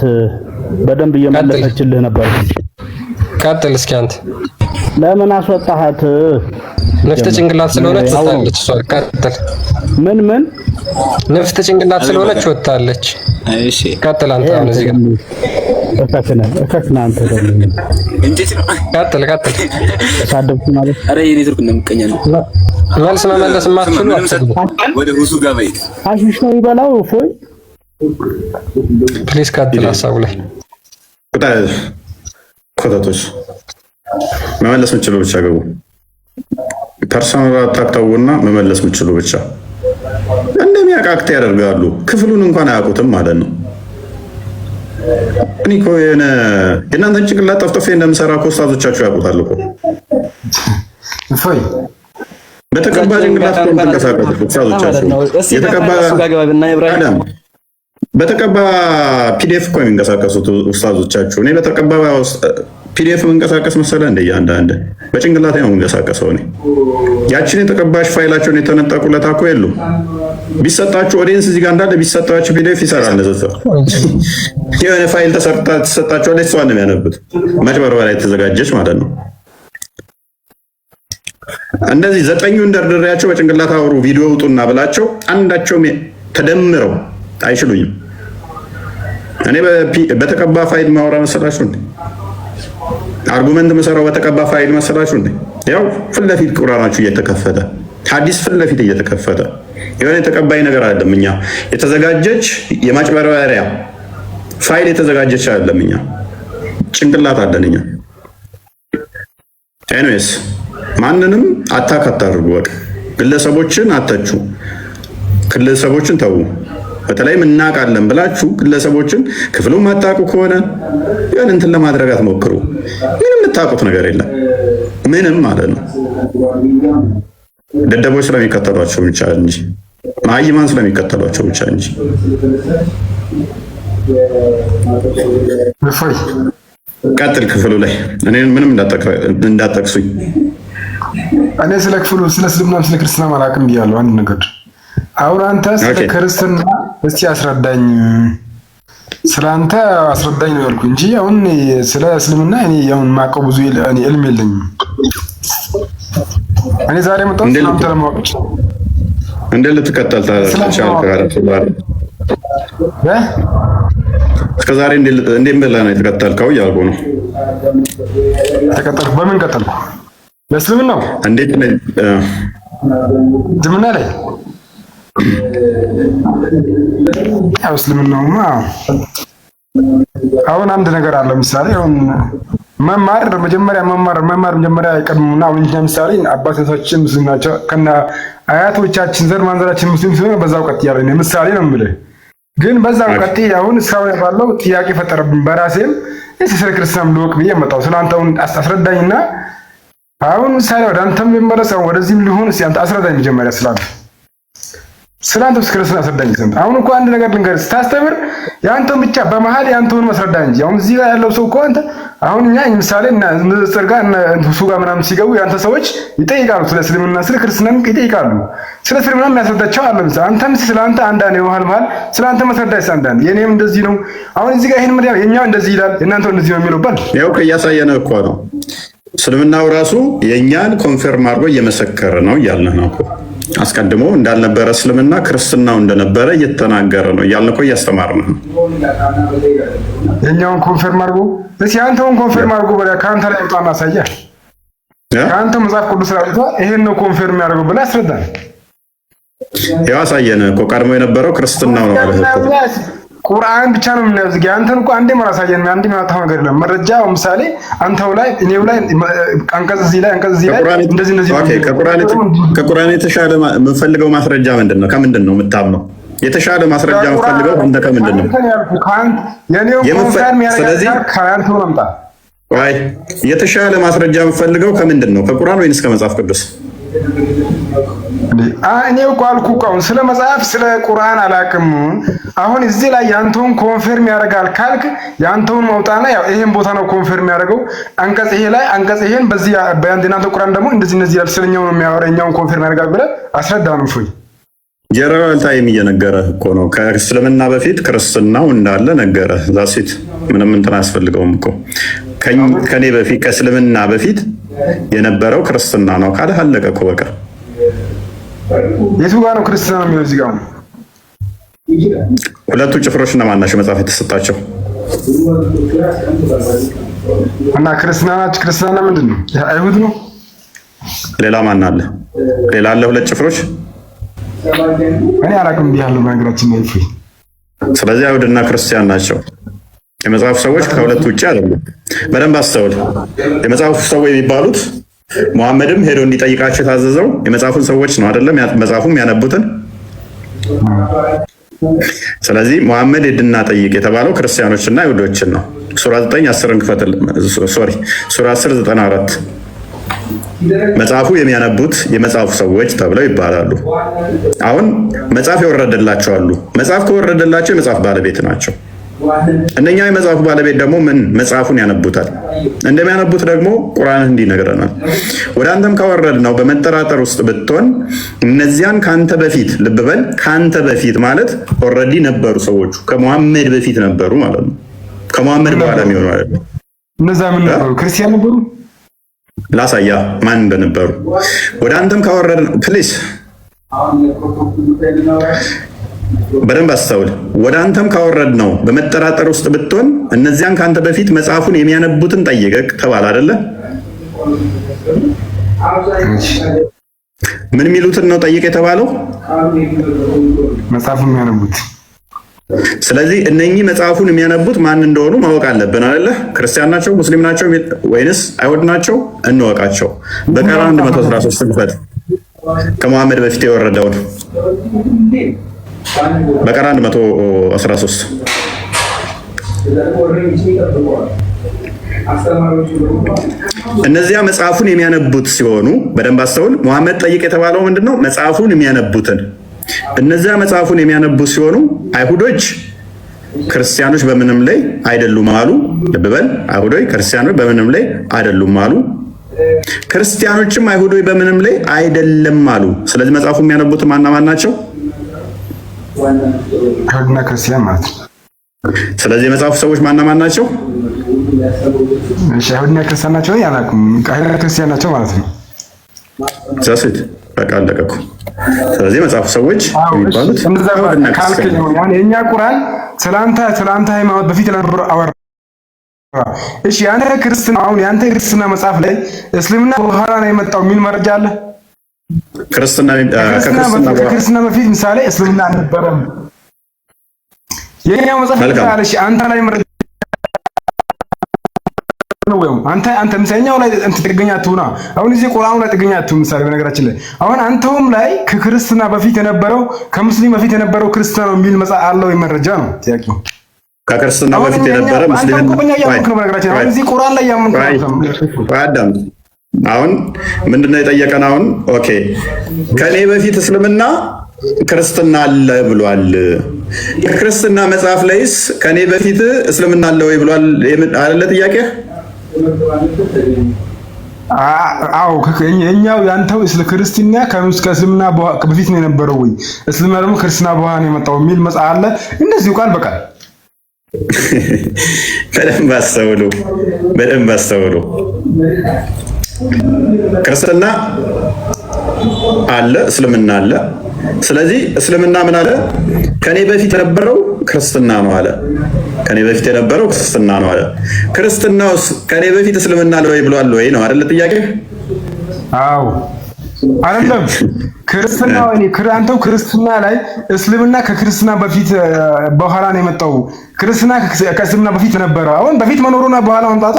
በደንብ እየመለሰችልህ ነበር። ቀጥል እስኪ አንተ። ለምን አስወጣሃት? ንፍጥ ጭንቅላት ስለሆነች ወጣለች እሷ። ቀጥል። ምን ንፍጥ ጭንቅላት ስለሆነች ወጣለች። እሺ ቀጥል አንተ። አሁን እዚህ ጋር እከክና አንተ ደግሞ እንዴት ነው? ቀጥል ሳደብኩ ማለት አረ የኔትወርክ እንደምቀኛ ነው። መልስ መመለስ የማትችሉ ወደ ሁሱ ጋር በይ። አሽሽ ነው ይበላው። እፎይ ፕሊዝ ቀጥል ሀሳቡ ላይ። ኮታቶች መመለስ የምችለው ብቻ ገቡ። ፐርሰናል አታክ ተውና መመለስ የምችሉ ብቻ እንደሚያቃክት ያደርጋሉ። ክፍሉን እንኳን አያውቁትም ማለት ነው። እኔ እኮ የእናንተን ጭንቅላት ጠፍጥፌ እንደምሰራ እኮ ኡስታዞቻችሁ ያውቁታል እኮ። በተቀባ ጭንቅላት እኮ የምትንቀሳቀሱት ኡስታዞቻችሁ በተቀባ ፒዲኤፍ እኮ የሚንቀሳቀሱት ኡስታዞቻችሁ። እኔ በተቀባ ፒዲኤፍ መንቀሳቀስ መሰለ እንደ አንዳንድ በጭንቅላቴ ነው የምንቀሳቀሰው። እኔ ያችን የተቀባሽ ፋይላቸውን የተነጠቁለት እኮ የሉም። ቢሰጣችሁ ኦዲየንስ እዚህ ጋር እንዳለ ቢሰጣችሁ ፒዲኤፍ ይሰራል። ንጽጽር የሆነ ፋይል ተሰጣችኋለች፣ እሷን ነው የሚያነቡት። መጭበርበሪያ የተዘጋጀች ማለት ነው። እንደዚህ 9ኙን ደርድሬያቸው በጭንቅላት አውሩ ቪዲዮ ውጡና ብላቸው አንዳቸውም ተደምረው አይችሉኝም። እኔ በተቀባ ፋይል ማውራ መሰላችሁ እንዴ? አርጉመንት መሰራው በተቀባ ፋይል መሰላችሁ እንዴ? ያው ፊት ለፊት ቁርአናችሁ እየተከፈተ ሐዲስ ፊት ለፊት እየተከፈተ የሆነ የተቀባይ ነገር አይደለም። እኛ የተዘጋጀች የማጭበርበሪያ ፋይል የተዘጋጀች አይደለም። እኛ ጭንቅላት አለን እኛ። ኤኒዌይስ ማንንም አታክ አታድርጉ። በቃ ግለሰቦችን አተቹ፣ ግለሰቦችን ተዉ። በተለይም እናውቃለን ብላችሁ ግለሰቦችን ክፍሉን ማታውቁ ከሆነ ያን እንትን ለማድረግ አትሞክሩ። ምንም የምታውቁት ነገር የለም፣ ምንም ማለት ነው። ደደቦች ስለሚከተሏቸው ብቻ እንጂ ማይማን ስለሚከተሏቸው ብቻ እንጂ። ቀጥል ክፍሉ ላይ እኔ ምንም እንዳጠቅሱኝ። እኔ ስለ ክፍሉ ስለ እስልምናም ስለ ክርስትናም አላውቅም ብያለሁ። አንድ ነገር አሁን አንተ ስለ ክርስትና እስቲ አስረዳኝ፣ ስለ አንተ አስረዳኝ ነው ያልኩ እንጂ አሁን ስለ እስልምና እኔ አሁን ማቀው ብዙ እኔ ዕልም የለኝም። እኔ ዛሬ መጣሁ አንተ ለማወቅ እንደ ልትከተል ታቻልከው እስከ ዛሬ እንደ ብለህ ነው የተከተልከው እያልኩ ነው። ተከተልኩ? በምን ቀጠልኩ? በእስልምናው እንዴት ነው ዝምና ላይ ያው እስልምናውማ አሁን አንድ ነገር አለ። ምሳሌ አሁን መማር መጀመሪያ አይቀድሙና አሁን እኛ ምሳሌ አባቶቻችን ሙስሊም ናቸው ከና አያቶቻችን ዘር ማንዘራችን ሙስሊም ስለሆነ በዛው ቀጥ ያለ ነው። ምሳሌ ነው የምልህ። ግን በዛው ቀጥ አሁን እስካሁን ባለው ጥያቄ ፈጠረብኝ። በራሴም ስለ ክርስቲያንም ልወቅ ብዬ መጣሁ። ስለአንተ አሁን አስረዳኝና አሁን ምሳሌ ወደ አንተም ልመለስ ወደዚህም ሊሆን እስኪ አንተ አስረዳኝ መጀመሪያ ስላንተም ክርስትና አስረዳኝ ዘንድ። አሁን እኮ አንድ ነገር ልንገርህ፣ ስታስተምር ያንተን ብቻ በመሃል ያንተውን መስረዳ እንጂ አሁን እዚህ ጋር ያለው ሰው እኮ አንተ አሁን እኛ ምሳሌ እና ንጽጽር ጋር እና እሱ ጋር ምናምን ሲገቡ ያንተ ሰዎች ይጠይቃሉ፣ ስለ እስልምና ስለ ክርስትናም ይጠይቃሉ። ስለ እስልምና የሚያስረዳቸው አለ። ምሳሌ አንተም ስለ አንተ አንዳንድ መሃል ስለ አንተ መስረዳይስ አንዳንድ የኔም እንደዚህ ነው። አሁን እዚህ ጋር ይሄን ምንድነው የኛው እንደዚህ ይላል የእናንተው እንደዚህ ነው የሚለው ባል ያው እያሳየነ እኮ ነው። እስልምናው ራሱ የኛን ኮንፈርም አድርጎ እየመሰከረ ነው እያልን ነው እኮ። አስቀድሞ እንዳልነበረ እስልምና ክርስትናው እንደነበረ እየተናገረ ነው እያልን እኮ እያስተማርን ነው። የኛውን ኮንፈርም አድርጎ እስኪ አንተውን ኮንፈርም አድርጎ በላ ካንተ ላይ ወጣና አሳያ። ካንተ መጽሐፍ ቅዱስ ላይ ወጣ ይሄን ነው ኮንፈርም ያደርገው ብላ አስረዳን። ያው አሳየነ እኮ ቀድሞ የነበረው ክርስትናው ነው ማለት ነው። ቁርአን ብቻ ነው የምናየው። እዚህ ጋር አንተን እኮ አንዴ ማራሳየን አንዴ ማታው ነገር የለም። መረጃው ምሳሌ አንተው ላይ እኔው ላይ አንቀጽ እዚህ ላይ እንደዚህ ኦኬ። ከቁርአን የተሻለ የምፈልገው ማስረጃ ምንድነው? ከምንድን ነው የምታምነው? የተሻለ ማስረጃ የምፈልገው አንተ ከምንድን ነው? የተሻለ ማስረጃ የምፈልገው ከምንድን ነው? ከቁርአን ወይስ ከመጽሐፍ ቅዱስ? እኔ እኮ አልኩህ እኮ አሁን ስለ መጽሐፍ ስለ ቁርአን አላውቅም። አሁን እዚህ ላይ ያንተውን ኮንፈርም ያደርጋል ካልክ ያንተውን መውጣና ያው ይሄን ቦታ ነው ኮንፈርም ያደርገው አንቀጽ ይሄ ላይ አንቀጽ ይሄን በዚህ በእናንተ ቁርአን ደግሞ እንደዚህ ያል ስለኛው ነው የሚያወራኛውን ኮንፈርም ያደርጋል ብለህ አስረዳንም። ፎይ ጀነራል ታይም እየነገረህ እኮ ነው። ከእስልምና በፊት ክርስትናው እንዳለ ነገረህ። ዛሲት ምንም እንትን አያስፈልገውም እኮ ከኔ በፊት ከእስልምና በፊት የነበረው ክርስትና ነው ካለ አለቀ እኮ በቃ። የቱ ጋር ነው ክርስትና ነው የሚለው? እዚህ ጋር ነው። ሁለቱ ጭፍሮች እነማን ናቸው መጽሐፍ የተሰጣቸው? እና ክርስትና ምንድን ነው? አይሁድ ነው። ሌላ ማን አለ? ሌላ አለ? ሁለት ጭፍሮች እኔ አላውቅም ብያለሁ በነገራችን ነው። ይፍሪ ስለዚህ አይሁድና ክርስቲያን ናቸው። የመጽሐፍ ሰዎች ከሁለት ውጪ አይደሉም። በደንብ አስተውል። የመጽሐፍ ሰዎች የሚባሉት ሙሐመድም ሄዶ እንዲጠይቃቸው የታዘዘው የመጽሐፉን ሰዎች ነው አይደለም? መጽሐፉም ያነቡትን። ስለዚህ ሙሐመድ ሄድና ጠይቅ የተባለው ክርስቲያኖችና ይሁዶችን ነው። ሱራ 9:10 ክፈትል። ሱራ 10:94 መጽሐፉ የሚያነቡት የመጽሐፉ ሰዎች ተብለው ይባላሉ። አሁን መጽሐፍ የወረደላቸው አሉ። መጽሐፍ ከወረደላቸው የመጽሐፍ ባለቤት ናቸው። እነኛ የመጽሐፉ ባለቤት ደግሞ ምን መጽሐፉን ያነቡታል። እንደሚያነቡት ደግሞ ቁርአን እንዲህ ይነግረናል። ወደ አንተም ካወረድ ነው በመጠራጠር ውስጥ ብትሆን እነዚያን ካንተ በፊት ልብ በል፣ ካንተ በፊት ማለት ኦልሬዲ ነበሩ ሰዎቹ፣ ከሙሐመድ በፊት ነበሩ ማለት ነው። ከሙሐመድ በኋላ የሚሆኑ አይደለም። እነዛ ምን ነበሩ? ክርስቲያን ነበሩ። ላሳያ ማን እንደነበሩ። ወደ አንተም ካወረድ ነው ፕሊስ በደንብ አስተውል። ወደ አንተም ካወረድ ነው በመጠራጠር ውስጥ ብትሆን እነዚያን ካንተ በፊት መጽሐፉን የሚያነቡትን ጠይቀቅ ተባለ አይደለ? ምን የሚሉትን ነው ጠይቅ የተባለው? መጽሐፉን የሚያነቡት። ስለዚህ እነኚህ መጽሐፉን የሚያነቡት ማን እንደሆኑ ማወቅ አለብን አይደለ? ክርስቲያን ናቸው፣ ሙስሊም ናቸው ወይንስ አይሁድ ናቸው? እንወቃቸው። በቀራ 113 ክፈት ከመሐመድ በፊት የወረደውን በቀራ 113 እነዚያ መጽሐፉን የሚያነቡት ሲሆኑ በደንብ አስተውል። መሐመድ ጠይቅ የተባለው ምንድነው? መጽሐፉን የሚያነቡትን። እነዚያ መጽሐፉን የሚያነቡት ሲሆኑ አይሁዶች ክርስቲያኖች በምንም ላይ አይደሉም አሉ። ልብ በል፣ አይሁዶች ክርስቲያኖች በምንም ላይ አይደሉም አሉ። ክርስቲያኖችም አይሁዶች በምንም ላይ አይደለም አሉ። ስለዚህ መጽሐፉ የሚያነቡት ማን ናቸው? አይሁድና ክርስቲያን ማለት ነው። ስለዚህ የመጽሐፉ ሰዎች ማን ናቸው? እሺ አይሁድና ክርስቲያን ናቸው። ያላቁም አይሁድና ክርስቲያን ናቸው ማለት ነው። ዛስት በቃ አለቀኩ። ስለዚህ የመጽሐፉ ሰዎች የሚባሉት አይሁድና ክርስቲያን ነው። ያኔ የኛ ቁርአን ስላንተ ሃይማኖት በፊት ለነበረው አወራ። እሺ ያንተ ክርስትና አሁን ያንተ ክርስትና መጽሐፍ ላይ እስልምና በኋላ ነው የመጣው የሚል መረጃ አለ? ከክርስትና በፊት ምሳሌ እስልምና አልነበረም። የኛው መጽሐፍ ላይ እሺ አንተ ላይ መረጃ ነው። አንተ ምሳሌኛው ላይ ጥገኛ አትሁና። አሁን እዚህ ቁርአኑ ላይ ጥገኛ አትሁን። ምሳሌ በነገራችን ላይ አሁን አንተውም ላይ ከክርስትና በፊት የነበረው ከሙስሊም በፊት የነበረው ክርስትና ነው የሚል መጽሐፍ አለው መረጃ ነው ጥያቄው። ከክርስትና በፊት የነበረ ሙስሊም አሁን እዚህ ቁርአን ላይ አዳም አሁን ምንድነው የጠየቀን? አሁን ኦኬ ከኔ በፊት እስልምና ክርስትና አለ ብሏል። ክርስትና መጽሐፍ ላይስ ከኔ በፊት እስልምና አለ ወይ ብሏል አይደለ ጥያቄ? አዎ የኛው ያንተው ክርስትና ከእስልምና በፊት ነው የነበረው ወይ እስልምና ደግሞ ክርስትና በኋላ ነው የመጣው የሚል መጽሐፍ አለ። እንደዚሁ ቃል በቃል በደንብ አስተውሉ። ክርስትና አለ፣ እስልምና አለ። ስለዚህ እስልምና ምን አለ? ከኔ በፊት የነበረው ክርስትና ነው አለ። ከኔ በፊት የነበረው ክርስትና ነው አለ። ክርስትናውስ ከኔ በፊት እስልምና አለ ወይ ብሏል ወይ ነው አይደለ ጥያቄ? አዎ አይደለም። ክርስትና ወይ አንተው ክርስትና ላይ እስልምና ከክርስትና በፊት በኋላ ነው የመጣው። ክርስትና ከእስልምና በፊት ነበረ። አሁን በፊት መኖሩና በኋላ መምጣቱ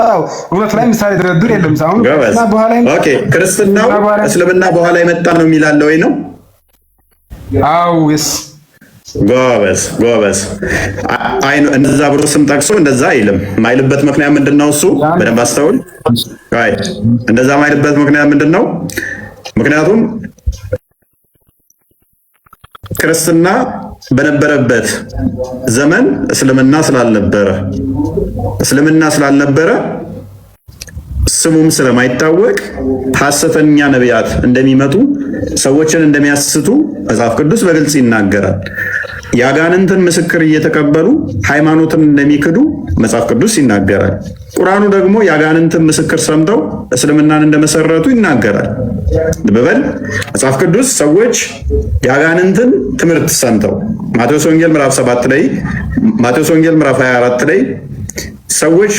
እውነት ላይ ምሳሌ ድርድር የለም። አሁን ክርስትና በኋላ ኦኬ፣ ክርስትናው እስልምና በኋላ የመጣ ነው የሚላል ወይ ነው? አው yes ጎበዝ። እንደዛ ብሎ ስም ጠቅሶ እንደዛ አይልም። ማይልበት ምክንያት ምንድነው? እሱ በደንብ አስተውል። እንደዛ ማይልበት ምክንያት ምንድነው? ምክንያቱም ክርስትና በነበረበት ዘመን እስልምና ስላልነበረ ስሙም ስለማይታወቅ ሐሰተኛ ነቢያት እንደሚመጡ ሰዎችን እንደሚያስቱ መጽሐፍ ቅዱስ በግልጽ ይናገራል። የአጋንንትን ምስክር እየተቀበሉ ሃይማኖትን እንደሚክዱ መጽሐፍ ቅዱስ ይናገራል። ቁርአኑ ደግሞ የአጋንንትን ምስክር ሰምተው እስልምናን እንደመሰረቱ ይናገራል። በበል መጽሐፍ ቅዱስ ሰዎች የአጋንንትን ትምህርት ሰምተው ማቴዎስ ወንጌል ምዕራፍ 7 ላይ ማቴዎስ ወንጌል ምዕራፍ 24 ላይ ሰዎች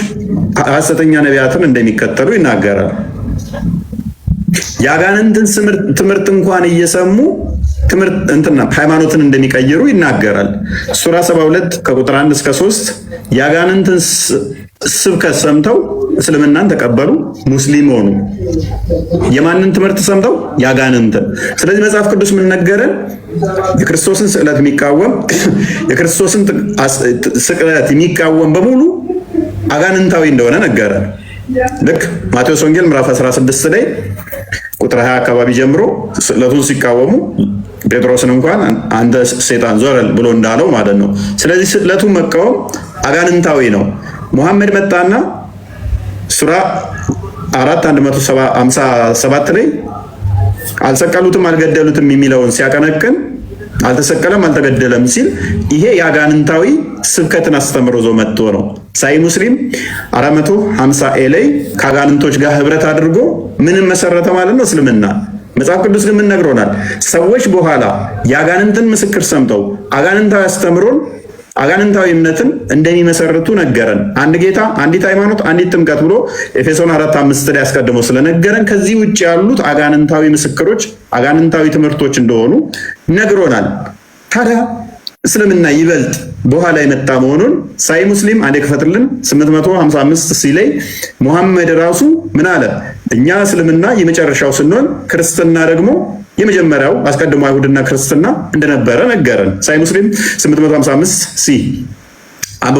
ሐሰተኛ ነቢያትን እንደሚከተሉ ይናገራል። የአጋንንትን ትምህርት እንኳን እየሰሙ ሃይማኖትን እንደሚቀይሩ ይናገራል። ሱራ 72 ከቁጥር 1 እስከ 3 የአጋንንትን ስብከት ሰምተው እስልምናን ተቀበሉ፣ ሙስሊም ሆኑ። የማንን ትምህርት ሰምተው? ያጋንንትን። ስለዚህ መጽሐፍ ቅዱስ ምን ነገረን? የክርስቶስን ስቅለት የሚቃወም የክርስቶስን ስቅለት የሚቃወም በሙሉ አጋንንታዊ እንደሆነ ነገረን። ልክ ማቴዎስ ወንጌል ምዕራፍ 16 ላይ ቁጥር 20 አካባቢ ጀምሮ ስቅለቱን ሲቃወሙ ጴጥሮስን እንኳን አንተ ሰይጣን ዞረል ብሎ እንዳለው ማለት ነው። ስለዚህ ስቅለቱን መቃወም አጋንንታዊ ነው። ሙሐመድ መጣና ሱራ 4:157 ላይ አልሰቀሉትም አልገደሉትም የሚለውን ሲያቀነቅን አልተሰቀለም አልተገደለም ሲል ይሄ የአጋንንታዊ ስብከትን አስተምሮ ዞ መጥቶ ነው። ሳይ ሙስሊም 450 ላይ ከአጋንንቶች ጋር ህብረት አድርጎ ምንም መሰረተ ማለት ነው? እስልምና። መጽሐፍ ቅዱስ ግን ምን ነግሮናል? ሰዎች በኋላ የአጋንንትን ምስክር ሰምተው አጋንንታዊ አስተምሮን አጋንንታዊ እምነትን እንደሚመሰርቱ ነገረን። አንድ ጌታ፣ አንዲት ሃይማኖት፣ አንዲት ጥምቀት ብሎ ኤፌሶን 4:5 ላይ አስቀድሞ ስለነገረን ከዚህ ውጭ ያሉት አጋንንታዊ ምስክሮች፣ አጋንንታዊ ትምህርቶች እንደሆኑ ነግሮናል። ታዲያ እስልምና ይበልጥ በኋላ የመጣ መሆኑን ሳይ ሙስሊም አንዴ ክፈትልን 855 ሲላይ ሙሐመድ ራሱ ምን አለ? እኛ እስልምና የመጨረሻው ስንሆን ክርስትና ደግሞ የመጀመሪያው አስቀድሞ አይሁድና ክርስትና እንደነበረ ነገረን። ሳይ ሙስሊም 855 ሲ አብቦ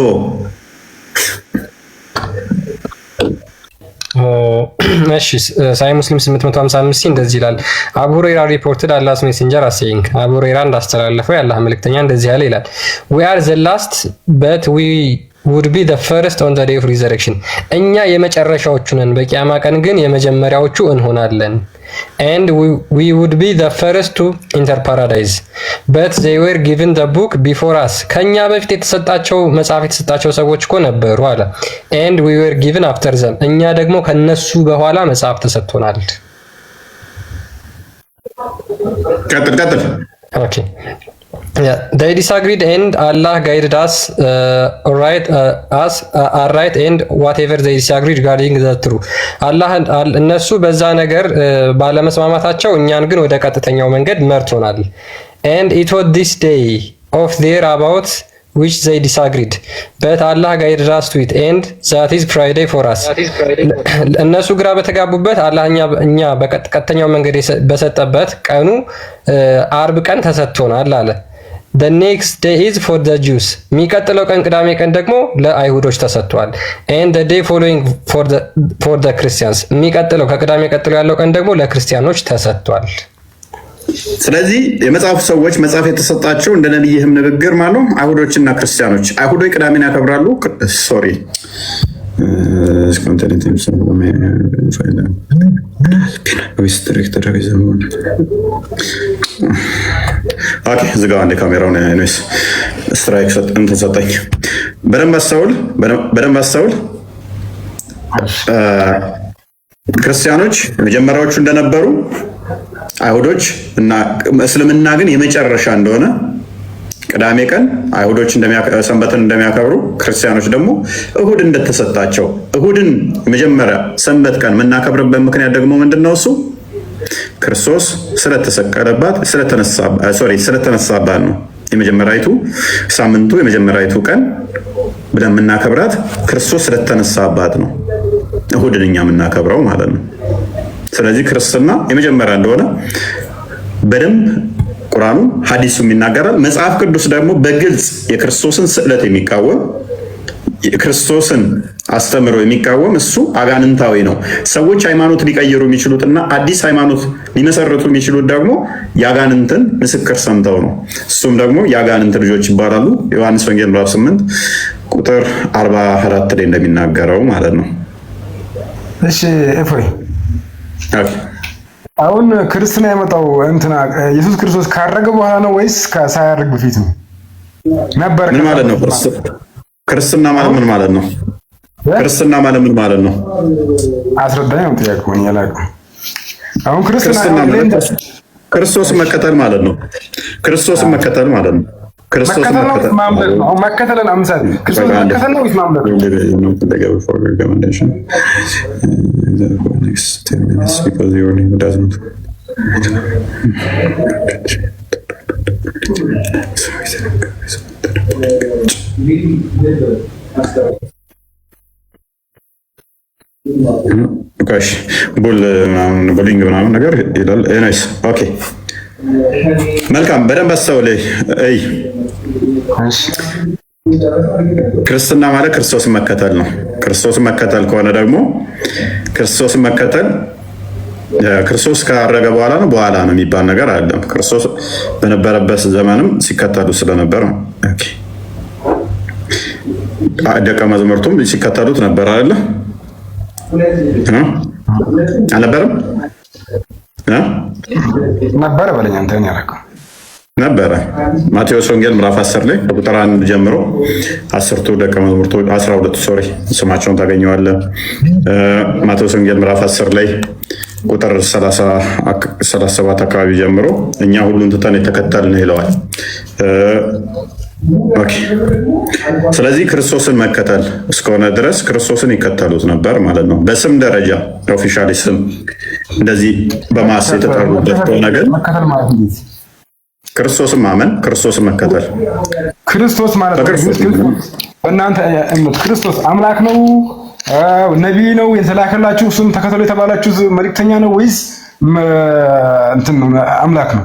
እሺ ሳይ ሙስሊም 855 ሲ እንደዚህ ይላል። አቡ ሁረይራ ሪፖርትድ አላህስ ሜሴንጀር አሴይንግ አቡ ሁረይራ እንዳስተላለፈው የአላህ መልእክተኛ እንደዚህ ያለ ይላል። we are the last but we would be the first on the day of resurrection እኛ የመጨረሻዎቹ ነን፣ በቂያማ ቀን ግን የመጀመሪያዎቹ እንሆናለን። and we would be the first to enter paradise but they were given the book before us ከኛ በፊት የተሰጣቸው መጽሐፍ የተሰጣቸው ሰዎች እኮ ነበሩ አለ። and we were given after them እኛ ደግሞ ከነሱ በኋላ መጽሐፍ ተሰጥቶናል። ቀጥል። okay yeah they disagreed and Allah guided us right and whatever they disagreed regarding the truth Allah እነሱ በዛ ነገር ባለመስማማታቸው እኛን ግን ወደ ቀጥተኛው መንገድ መርቶናል። and it was this day of their about which they disagreed but Allah guided us to it and that is Friday for us እነሱ ግራ በተጋቡበት አላህ እኛ በቀጥተኛው መንገድ በሰጠበት ቀኑ አርብ ቀን ተሰጥቶናል አለ። the next day is for the Jews የሚቀጥለው ቀን ቅዳሜ ቀን ደግሞ ለአይሁዶች ተሰጥቷል። and the day following for the Christians የሚቀጥለው ከቅዳሜ ቀጥሎ ያለው ቀን ደግሞ ለክርስቲያኖች ተሰጥቷል። ስለዚህ የመጽሐፍ ሰዎች መጽሐፍ የተሰጣቸው እንደ ነብይህም ንግግር ማለት ነው አይሁዶችና ክርስቲያኖች። አይሁዶች ቅዳሜን ያከብራሉ። ሶሪ ኦኬ ዝጋ አንዴ ካሜራውን ኤኒዌይስ ስትራይክ እንትን ሰጠኝ። በደንብ አስተውል። ክርስቲያኖች መጀመሪያዎቹ እንደነበሩ አይሁዶች እና እስልምና ግን የመጨረሻ እንደሆነ ቅዳሜ ቀን አይሁዶች ሰንበትን እንደሚያከብሩ ክርስቲያኖች ደግሞ እሁድ እንደተሰጣቸው እሁድን የመጀመሪያ ሰንበት ቀን የምናከብርበት ምክንያት ደግሞ ምንድነው? እሱ ክርስቶስ ስለተሰቀለባት ስለተነሳባት ነው። የመጀመሪያይቱ ሳምንቱ የመጀመሪያይቱ ቀን ብለን የምናከብራት ክርስቶስ ስለተነሳባት ነው እሁድን እኛ የምናከብረው ማለት ነው። ስለዚህ ክርስትና የመጀመሪያ እንደሆነ በደንብ ቁርአኑ ሐዲሱም ይናገራል። መጽሐፍ ቅዱስ ደግሞ በግልጽ የክርስቶስን ስዕለት የሚቃወም የክርስቶስን አስተምሮ የሚቃወም እሱ አጋንንታዊ ነው። ሰዎች ሃይማኖት ሊቀይሩ የሚችሉትና አዲስ ሃይማኖት ሊመሰርቱ የሚችሉት ደግሞ የአጋንንትን ምስክር ሰምተው ነው። እሱም ደግሞ የአጋንንት ልጆች ይባላሉ። ዮሐንስ ወንጌል ምዕራፍ 8 ቁጥር 44 ላይ እንደሚናገረው ማለት ነው። እሺ እፎይ አሁን ክርስትና የመጣው እንትና ኢየሱስ ክርስቶስ ካረገ በኋላ ነው ወይስ ሳያርግ በፊት ነው? ነበር ምን ማለት ነው? ክርስትና ማለት ምን ማለት ነው? ክርስትና ማለት ምን ማለት ነው? አስረዳኝ ነው ጥያቄው። እኔ አላውቅም። አሁን ክርስቶስን መከተል ማለት ነው። ክርስቶስን መከተል ማለት ነው። ክርስቶስን መከተልን አምሳል ክርስቶስ መከተል ነው ወይስ ማምለክ ነው? ኦኬ ቡሊንግ ምናምን ነገር ይላል። ኤኒዌይስ ኦኬ መልካም በደንብ አስተውለይ። አይ ክርስትና ማለት ክርስቶስን መከተል ነው። ክርስቶስን መከተል ከሆነ ደግሞ ክርስቶስን መከተል ክርስቶስ ካረገ በኋላ ነው በኋላ ነው የሚባል ነገር አይደለም። ክርስቶስ በነበረበት ዘመንም ሲከተሉ ስለነበር ኦኬ ደቀ መዛሙርቱም ሲከተሉት ነበር አይደል? አልነበረም? ነበረ በለኝ አንተ ነው ያልከው ነበረ። ማቴዎስ ወንጌል ምዕራፍ 10 ላይ ቁጥር 1 ጀምሮ 10ቱ ደቀ መዛሙርቶች 12 ሶሪ ስማቸውን ታገኘዋለህ። ማቴዎስ ወንጌል ምዕራፍ 10 ላይ ቁጥር 37 አካባቢ ጀምሮ እኛ ሁሉን ትተን የተከተልን ይለዋል። ኦኬ ስለዚህ ክርስቶስን መከተል እስከሆነ ድረስ ክርስቶስን ይከተሉት ነበር ማለት ነው። በስም ደረጃ ኦፊሻሊ ስም እንደዚህ በማስ የተጠሩበት ከሆነ ግን ክርስቶስን ማመን ክርስቶስን መከተል ክርስቶስ ማለት በእናንተ እምነት ክርስቶስ አምላክ ነው፣ ነቢይ ነው፣ የተላከላችሁ እሱን ተከተሉ የተባላችሁ መልእክተኛ ነው ወይስ እንትን ነው አምላክ ነው?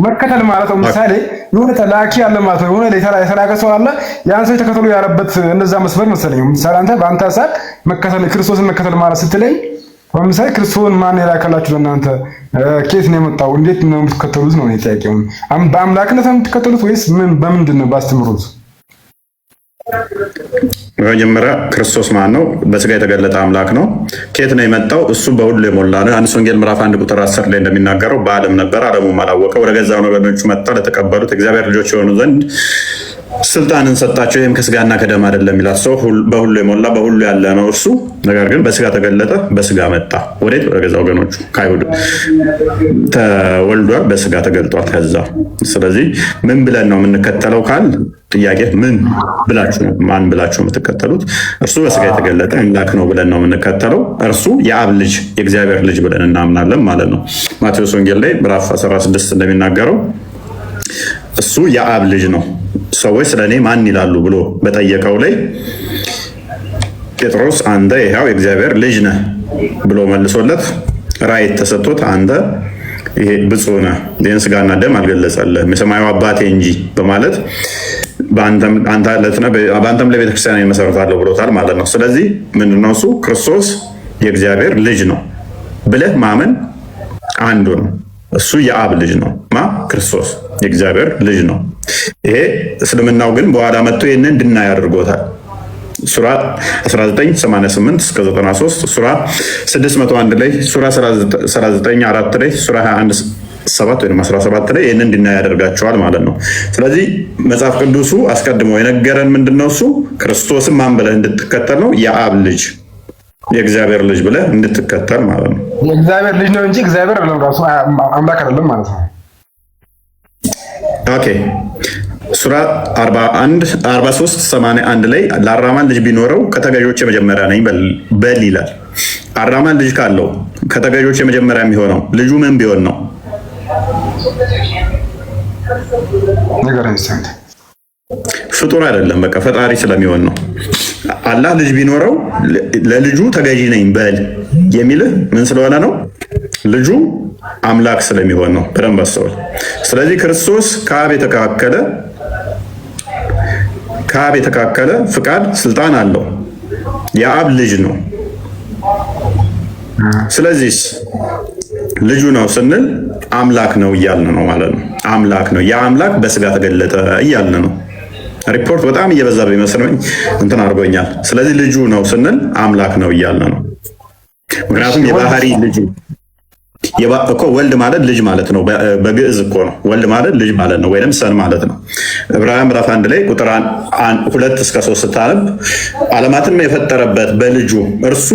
መከተል ማለት ነው ምሳሌ የሆነ ተላኪ አለ ማለት ነው። የሆነ የተላከ ሰው አለ ያን ሰው ተከተሉ ያለበት እነዛ መስመር መሰለኝ። ምሳሌ አንተ በአንተ ሀሳብ መከተል ክርስቶስን መከተል ማለት ስትለኝ ለምሳሌ ክርስቶስን ማን የላከላችሁ ለእናንተ ከየት ነው የመጣው እንዴት ነው የምትከተሉት ነው ጥያቄው። በአምላክነት ነው የምትከተሉት ወይስ በምንድን ነው ባስተምሩት? በመጀመሪያ ክርስቶስ ማን ነው? በስጋ የተገለጠ አምላክ ነው። ከየት ነው የመጣው? እሱ በሁሉ የሞላ ነው። ዮሐንስ ወንጌል ምዕራፍ 1 ቁጥር 10 ላይ እንደሚናገረው በዓለም ነበር፣ ዓለሙም አላወቀው፣ ወደ ገዛ ወገኖቹ መጣ፣ ለተቀበሉት እግዚአብሔር ልጆች የሆኑ ዘንድ ስልጣንን ሰጣቸው። ይህም ከስጋና ከደም አይደለም ይላል። ሰው በሁሉ የሞላ በሁሉ ያለ ነው እርሱ። ነገር ግን በስጋ ተገለጠ፣ በስጋ መጣ። ወዴት? ወደ ገዛ ወገኖቹ ከአይሁድ ተወልዷል፣ በስጋ ተገልጧል። ከዛ ስለዚህ ምን ብለን ነው የምንከተለው ካል ጥያቄ ምን ብላችሁ ነው ማን ብላችሁ የምትከተሉት? እርሱ በስጋ የተገለጠ አምላክ ነው ብለን ነው የምንከተለው። እርሱ የአብ ልጅ የእግዚአብሔር ልጅ ብለን እናምናለን ማለት ነው። ማቴዎስ ወንጌል ላይ ምዕራፍ 16 እንደሚናገረው እሱ የአብ ልጅ ነው። ሰዎች ስለኔ ማን ይላሉ ብሎ በጠየቀው ላይ ጴጥሮስ አንተ ይኸው የእግዚአብሔር ልጅ ነህ ብሎ መልሶለት ራእይ ተሰጥቶት አንተ ይሄ ብፁዕ ነህ፣ ይህን ስጋና ደም አልገለጸልህም የሰማዩ አባቴ እንጂ በማለት በአንተም ላይ ቤተክርስቲያን ይመሰርታለሁ ብሎታል ማለት ነው። ስለዚህ ምንድነው እሱ ክርስቶስ የእግዚአብሔር ልጅ ነው ብለህ ማመን አንዱ ነው። እሱ የአብ ልጅ ነው ክርስቶስ የእግዚአብሔር ልጅ ነው። ይሄ እስልምናው ግን በኋላ መጥቶ ይህንን እንድናይ አድርጎታል። ሱራ 1988 እስከ 93 ሱራ 601 ላይ ሱራ 39 ላይ ሱራ 21 7 ወይም 17 ላይ ይህንን እንድናይ ያደርጋቸዋል ማለት ነው። ስለዚህ መጽሐፍ ቅዱሱ አስቀድሞ የነገረን ምንድነው? እሱ ክርስቶስን ማን ብለህ እንድትከተል ነው። የአብ ልጅ የእግዚአብሔር ልጅ ብለህ እንድትከተል ማለት ነው። የእግዚአብሔር ልጅ ነው እንጂ እግዚአብሔር አይደለም፣ ራሱ አምላክ አይደለም ማለት ነው። ኦኬ ሱራ 43:81 ላይ ለአራማን ልጅ ቢኖረው ከተገዦች የመጀመሪያ ነኝ በል ይላል። አራማን ልጅ ካለው ከተገዦች የመጀመሪያ የሚሆነው ልጁ ምን ቢሆን ነው? ፍጡር አይደለም፣ በቃ ፈጣሪ ስለሚሆን ነው። አላህ ልጅ ቢኖረው ለልጁ ተገዢ ነኝ በል የሚልህ ምን ስለሆነ ነው? ልጁ አምላክ ስለሚሆን ነው። በደንብ አስተውል። ስለዚህ ክርስቶስ ከአብ የተካከለ ፍቃድ፣ ስልጣን አለው። የአብ ልጅ ነው። ስለዚህ ልጁ ነው ስንል አምላክ ነው እያልን ነው ማለት ነው። አምላክ ነው፣ የአምላክ በስጋ ተገለጠ እያልን ነው። ሪፖርት በጣም እየበዛ ቢመስለኝ እንትን አድርጎኛል። ስለዚህ ልጁ ነው ስንል አምላክ ነው እያልን ነው። ምክንያቱም የባህሪ ልጁ እኮ ወልድ ማለት ልጅ ማለት ነው። በግዕዝ እኮ ነው ወልድ ማለት ልጅ ማለት ነው፣ ወይንም ሰን ማለት ነው። ዕብራውያን ምዕራፍ 1 ላይ ቁጥር 2 እስከ 3 ስታነብ ዓለማትን የፈጠረበት በልጁ እርሱ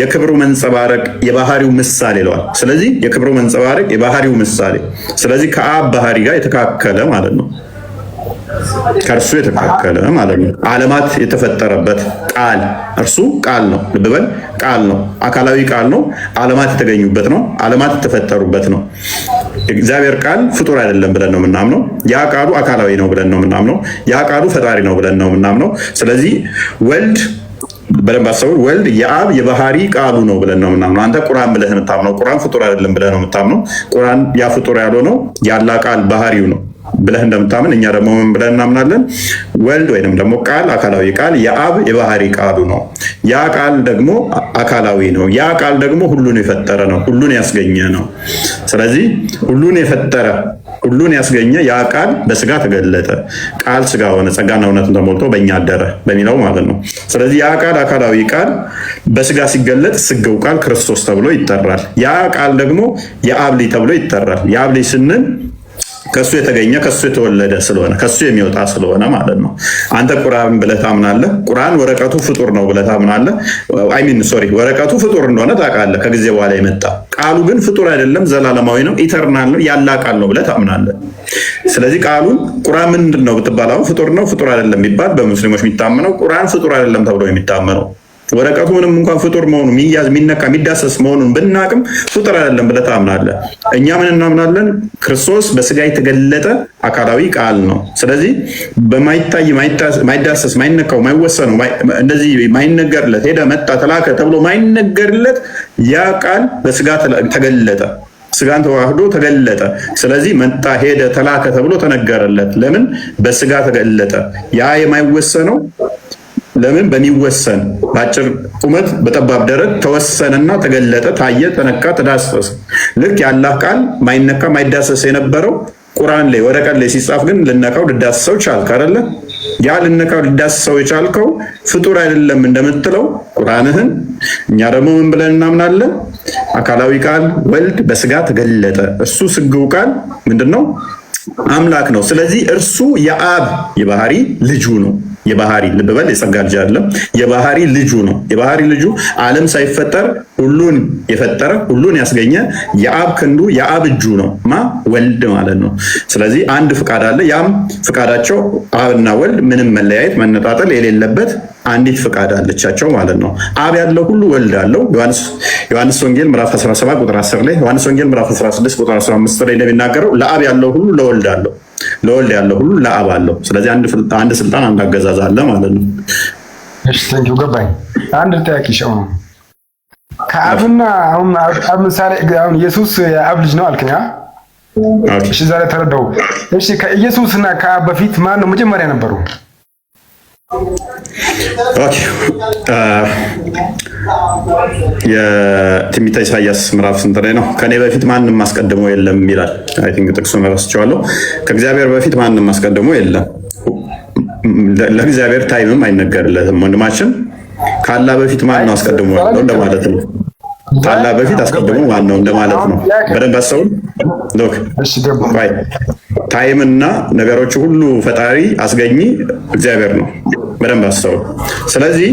የክብሩ መንጸባረቅ የባህሪው ምሳሌ ይለዋል። ስለዚህ የክብሩ መንጸባረቅ የባህሪው ምሳሌ፣ ስለዚህ ከአብ ባህሪ ጋር የተካከለ ማለት ነው። ከእርሱ የተካከለ ማለት ነው። ዓለማት የተፈጠረበት ቃል እርሱ ቃል ነው። ልብ በል ቃል ነው። አካላዊ ቃል ነው። ዓለማት የተገኙበት ነው። ዓለማት የተፈጠሩበት ነው። እግዚአብሔር ቃል ፍጡር አይደለም ብለን ነው የምናምነው። ያ ቃሉ አካላዊ ነው ብለን ነው የምናምነው። ያ ቃሉ ፈጣሪ ነው ብለን ነው የምናምነው። ስለዚህ ወልድ በደንብ አስተውል። ወልድ የአብ የባህሪ ቃሉ ነው ብለን ነው የምናምነው። አንተ ቁርአን ብለህ የምታምነው ቁርአን ፍጡር አይደለም ብለህ ነው የምታምነው። ቁርአን ያ ፍጡር ያልሆነው ያላ ቃል ባህሪው ነው ብለህ እንደምታምን እኛ ደግሞ ምን ብለን እናምናለን? ወልድ ወይንም ደግሞ ቃል አካላዊ ቃል የአብ የባህሪ ቃሉ ነው። ያ ቃል ደግሞ አካላዊ ነው። ያ ቃል ደግሞ ሁሉን የፈጠረ ነው፣ ሁሉን ያስገኘ ነው። ስለዚህ ሁሉን የፈጠረ ሁሉን ያስገኘ ያ ቃል በስጋ ተገለጠ። ቃል ስጋ ሆነ ጸጋና እውነትን ተሞልቶ በእኛ አደረ በሚለው ማለት ነው። ስለዚህ ያ ቃል አካላዊ ቃል በስጋ ሲገለጥ ስጋው ቃል ክርስቶስ ተብሎ ይጠራል። ያ ቃል ደግሞ የአብ ልጅ ተብሎ ይጠራል። የአብ ልጅ ስንል ከሱ የተገኘ ከሱ የተወለደ ስለሆነ ከሱ የሚወጣ ስለሆነ ማለት ነው። አንተ ቁርአን ብለህ ታምናለህ። ቁርአን ወረቀቱ ፍጡር ነው ብለህ ታምናለህ። ወረቀቱ ፍጡር እንደሆነ ታውቃለህ፣ ከጊዜ በኋላ የመጣ ቃሉ ግን ፍጡር አይደለም፣ ዘላለማዊ ነው፣ ኢተርናል ነው፣ ያላ ቃል ነው ብለህ ታምናለህ። ስለዚህ ቃሉን ቁርአን ምንድን ነው ብትባል ፍጡር ነው ፍጡር አይደለም የሚባል በሙስሊሞች የሚታመነው ቁርአን ፍጡር አይደለም ተብሎ የሚታመነው ወረቀቱ ምንም እንኳን ፍጡር መሆኑ የሚያዝ የሚነካ የሚዳሰስ መሆኑን ብናቅም ፍጡር አይደለም ብለህ ታምናለህ። እኛ ምን እናምናለን? ክርስቶስ በስጋ የተገለጠ አካላዊ ቃል ነው። ስለዚህ በማይታይ ማይዳሰስ ማይነካው ማይወሰነው እንደዚህ ማይነገርለት ሄደ መጣ ተላከ ተብሎ ማይነገርለት ያ ቃል በስጋ ተገለጠ፣ ስጋን ተዋህዶ ተገለጠ። ስለዚህ መጣ ሄደ ተላከ ተብሎ ተነገረለት። ለምን? በስጋ ተገለጠ። ያ የማይወሰነው ለምን? በሚወሰን በአጭር ቁመት በጠባብ ደረት ተወሰነና ተገለጠ፣ ታየ፣ ተነካ፣ ተዳሰሰ። ልክ የአላህ ቃል ማይነካ ማይዳሰስ የነበረው ቁርአን ላይ ወረቀት ላይ ሲጻፍ ግን ልነካው ልዳሰሰው ቻልክ አይደለ? ያ ልነካው ልዳሰሰው የቻልከው ፍጡር አይደለም እንደምትለው ቁርአንህን እኛ ደግሞ ምን ብለን እናምናለን? አካላዊ ቃል ወልድ በስጋ ተገለጠ። እሱ ስግው ቃል ምንድነው? አምላክ ነው። ስለዚህ እርሱ የአብ የባህሪ ልጁ ነው። የባህሪ ልብ በል የጸጋ ልጅ አይደለም፣ የባህሪ ልጁ ነው። የባህሪ ልጁ ዓለም ሳይፈጠር ሁሉን የፈጠረ ሁሉን ያስገኘ የአብ ክንዱ የአብ እጁ ነው ወልድ ማለት ነው። ስለዚህ አንድ ፍቃድ አለ። ያም ፍቃዳቸው አብና ወልድ ምንም መለያየት መነጣጠል የሌለበት አንዲት ፍቃድ አለቻቸው ማለት ነው። አብ ያለው ሁሉ ወልድ አለው። ዮሐንስ ወንጌል ምዕራፍ 17 ቁጥር 10 ላይ፣ ዮሐንስ ወንጌል ምዕራፍ 16 ቁጥር 15 ላይ እንደሚናገረው ለአብ ያለው ሁሉ ለወልድ አለው፣ ለወልድ ያለው ሁሉ ለአብ አለው። ስለዚህ አንድ ስልጣን አንድ አገዛዝ አለ ማለት ነው። እሺ ታንኪዩ ገባኝ። አንድ ጥያቄ ሸው ነው ከአብና አሁን አብ ምሳሌ አሁን ኢየሱስ የአብ ልጅ ነው አልከኛ። እሺ ዛሬ ተረዳው። እሺ ከኢየሱስና ከአብ በፊት ማን ነው መጀመሪያ ነበሩ? ኦኬ የትንቢተ ኢሳይያስ ምዕራፍ ስንት ላይ ነው? ከኔ በፊት ማንም አስቀድሞ የለም ይላል። አይ ቲንክ ጥቅሱን ረስቼዋለሁ። ከእግዚአብሔር በፊት ማንም አስቀድሞ የለም። ለእግዚአብሔር ታይምም አይነገርለትም። ወንድማችን ካላ በፊት ማን ነው አስቀድሞ ያለው እንደማለት ነው። ካላ በፊት አስቀድሞ ማን ነው እንደማለት ነው። በደንብ አስተውል። ሎክ ታይምና ነገሮች ሁሉ ፈጣሪ አስገኚ እግዚአብሔር ነው። በደንብ አስተውል። ስለዚህ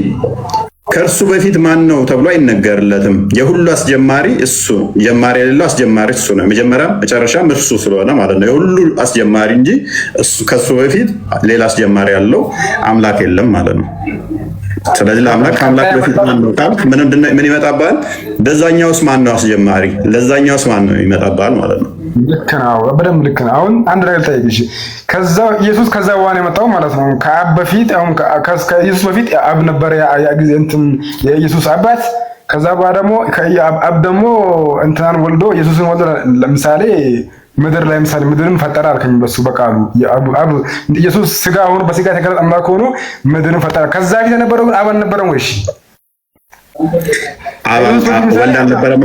ከእርሱ በፊት ማን ነው ተብሎ አይነገርለትም። የሁሉ አስጀማሪ እሱ ነው። ጀማሪ የሌለው አስጀማሪ እሱ ነው። መጀመሪያ መጨረሻም እርሱ ስለሆነ ማለት ነው። የሁሉ አስጀማሪ እንጂ ከሱ በፊት ሌላ አስጀማሪ ያለው አምላክ የለም ማለት ነው። ስለዚህ ለአምላክ ከአምላክ በፊት ማን ነው ካልክ ምን ይመጣባል? ለዛኛውስ ማን ነው አስጀማሪ? ለዛኛውስ ማን ነው ይመጣባል ማለት ነው። ልክ ነው፣ በደንብ ልክ ነው። አሁን አንድ ነገር ልጠይቅሽ። ከዛ ኢየሱስ ከዛ በኋላ የመጣው ማለት ነው ከአብ በፊት አሁን ከኢየሱስ በፊት አብ ነበረ የኢየሱስ አባት። ከዛ በኋላ ደግሞ አብ ደግሞ እንትናን ወልዶ ኢየሱስን ወልዶ ለምሳሌ ምድር ላይ ምሳሌ ምድርን ፈጠረ አልከኝ። በሱ በቃሉ አብ ኢየሱስ ስጋ ሆኖ በስጋ የተገለጠ አምላክ ሆኖ ምድርን ፈጠረ። ከዛ ፊት የነበረው አብ አልነበረም ወይ? እሺ ወልድ አልነበረም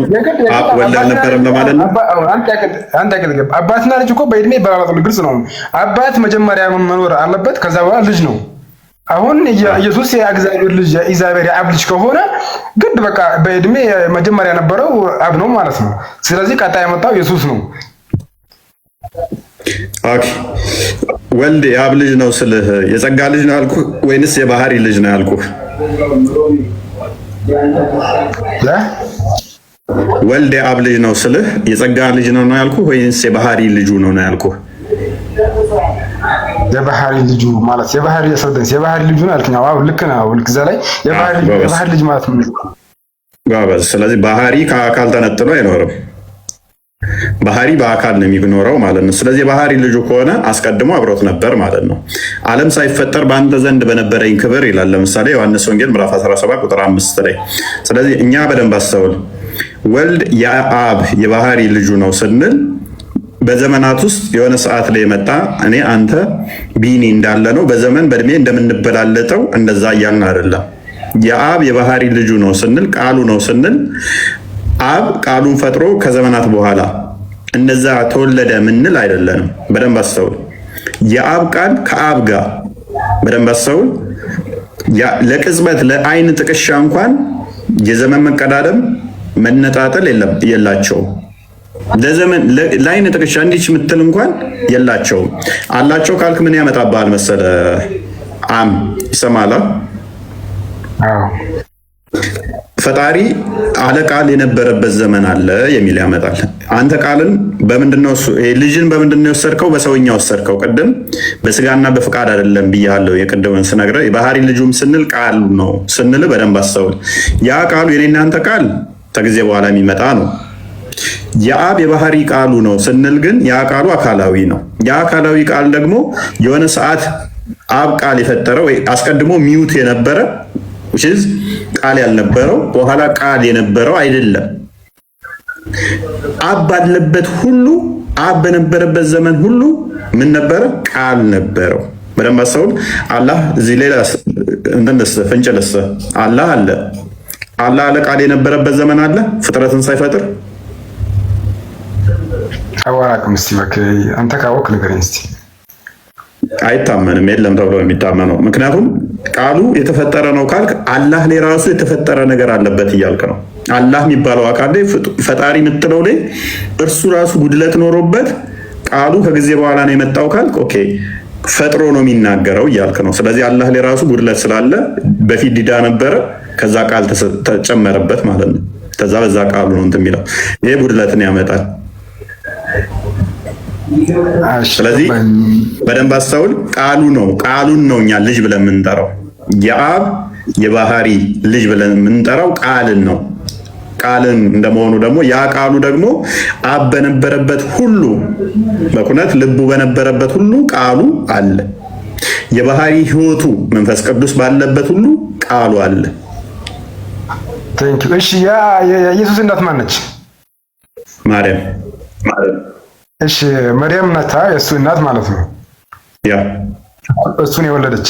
ለማለት ነው። አባትና ልጅ እኮ በእድሜ ይበላለጣሉ። ግልጽ ነው። አባት መጀመሪያ መኖር አለበት፣ ከዛ በኋላ ልጅ ነው። አሁን ኢየሱስ የእግዚአብሔር ልጅ የእግዚአብሔር የአብ ልጅ ከሆነ ግድ በቃ በእድሜ መጀመሪያ የነበረው አብ ነው ማለት ነው። ስለዚህ ቀጣይ የመጣው ኢየሱስ ነው። ኦኬ ወልድ የአብ ልጅ ነው ስልህ የጸጋ ልጅ ነው ያልኩህ ወይንስ የባህሪ ልጅ ነው ያልኩህ? ወልድ የአብ ልጅ ነው ስልህ የጸጋ ልጅ ነው ያልኩህ ወይንስ የባህሪ ልጁ ነው ያልኩህ? የባህሪ ልጁ ማለት የባህሪ ሰደንስ የባህሪ ልጁ ነው ያልከኝ። አዎ ልክ ነው። ልክ እዛ ላይ የባህሪ ልጅ ማለት ነው። ስለዚህ ባህሪ ከአካል ተነጥሎ አይኖርም። ባህሪ በአካል ነው የሚኖረው ማለት ነው። ስለዚህ ባህሪ ልጁ ከሆነ አስቀድሞ አብሮት ነበር ማለት ነው። ዓለም ሳይፈጠር በአንተ ዘንድ በነበረኝ ክብር ይላል። ለምሳሌ ዮሐንስ ወንጌል ምዕራፍ 17 ቁጥር 5 ላይ። ስለዚህ እኛ በደንብ አስተውል። ወልድ የአብ የባህሪ ልጁ ነው ስንል በዘመናት ውስጥ የሆነ ሰዓት ላይ የመጣ እኔ አንተ ቢኒ እንዳለ ነው በዘመን በእድሜ እንደምንበላለጠው እንደዛ እያልን አይደለም። የአብ የባህሪ ልጁ ነው ስንል ቃሉ ነው ስንል አብ ቃሉን ፈጥሮ ከዘመናት በኋላ እንደዛ ተወለደ ምንል አይደለንም። በደንብ አስተውል። የአብ ቃል ከአብ ጋር በደንብ አስተውል። ለቅጽበት ለአይን ጥቅሻ እንኳን የዘመን መቀዳደም መነጣጠል የላቸውም። ለዘመን ለአይን ጥቅሻ እንዲች ምትል እንኳን የላቸውም። አላቸው ካልክ ምን ያመጣብሃል መሰለ? አም ይሰማላ። ፈጣሪ አለ ቃል የነበረበት ዘመን አለ የሚል ያመጣል። አንተ ቃልን በምንድነው ልጅን በምንድነው የወሰድከው? በሰውኛ ወሰድከው። ቅድም በስጋና በፍቃድ አይደለም ብያለሁ። የቅድምን ስነግረህ የባህሪ ልጁም ስንል ቃል ነው ስንል በደንብ አስተውል። ያ ቃሉ የኔና አንተ ቃል ከጊዜ በኋላ የሚመጣ ነው። የአብ የባህሪ ቃሉ ነው ስንል ግን ያ ቃሉ አካላዊ ነው። ያ አካላዊ ቃል ደግሞ የሆነ ሰዓት አብ ቃል የፈጠረው ወይ አስቀድሞ ሚውት የነበረ ቃል ያልነበረው በኋላ ቃል የነበረው አይደለም። አብ ባለበት ሁሉ አብ በነበረበት ዘመን ሁሉ ምን ነበረ? ቃል ነበረው። በደንብ አስተውል። አላህ እዚህ ሌላ እንደነስ ፍንጭልስ አላህ አለ። አላህ አለ ቃል የነበረበት ዘመን አለ ፍጥረትን ሳይፈጥር አዋራቅም። እስቲ አንተ ካወቅ ንገረኝ እስቲ። አይታመንም። የለም ተብሎ የሚታመነው ምክንያቱም ቃሉ የተፈጠረ ነው ካልክ አላህ ላይ ራሱ የተፈጠረ ነገር አለበት እያልክ ነው። አላህ የሚባለው አካል ላይ ፈጣሪ የምትለው ላይ እርሱ ራሱ ጉድለት ኖሮበት ቃሉ ከጊዜ በኋላ ነው የመጣው ካልክ ኦኬ ፈጥሮ ነው የሚናገረው እያልክ ነው። ስለዚህ አላህ ላይ ራሱ ጉድለት ስላለ በፊት ዲዳ ነበረ፣ ከዛ ቃል ተጨመረበት ማለት ነው። ከዛ በዛ ቃሉ ነው እንትን የሚለው ይሄ ጉድለትን ያመጣል። ስለዚህ በደንብ አስተውል። ቃሉ ነው ቃሉን ነው እኛ ልጅ ብለን የምንጠራው። የአብ የባህሪ ልጅ ብለን የምንጠራው ቃልን ነው። ቃልን እንደመሆኑ ደግሞ ያ ቃሉ ደግሞ አብ በነበረበት ሁሉ በኩነት ልቡ በነበረበት ሁሉ ቃሉ አለ። የባህሪ ሕይወቱ መንፈስ ቅዱስ ባለበት ሁሉ ቃሉ አለ። እሺ የኢየሱስ እናት ማን ነች? ማርያም። እሺ መርያም ናታ የእሱ እናት ማለት ነው። ያ እሱን የወለደች።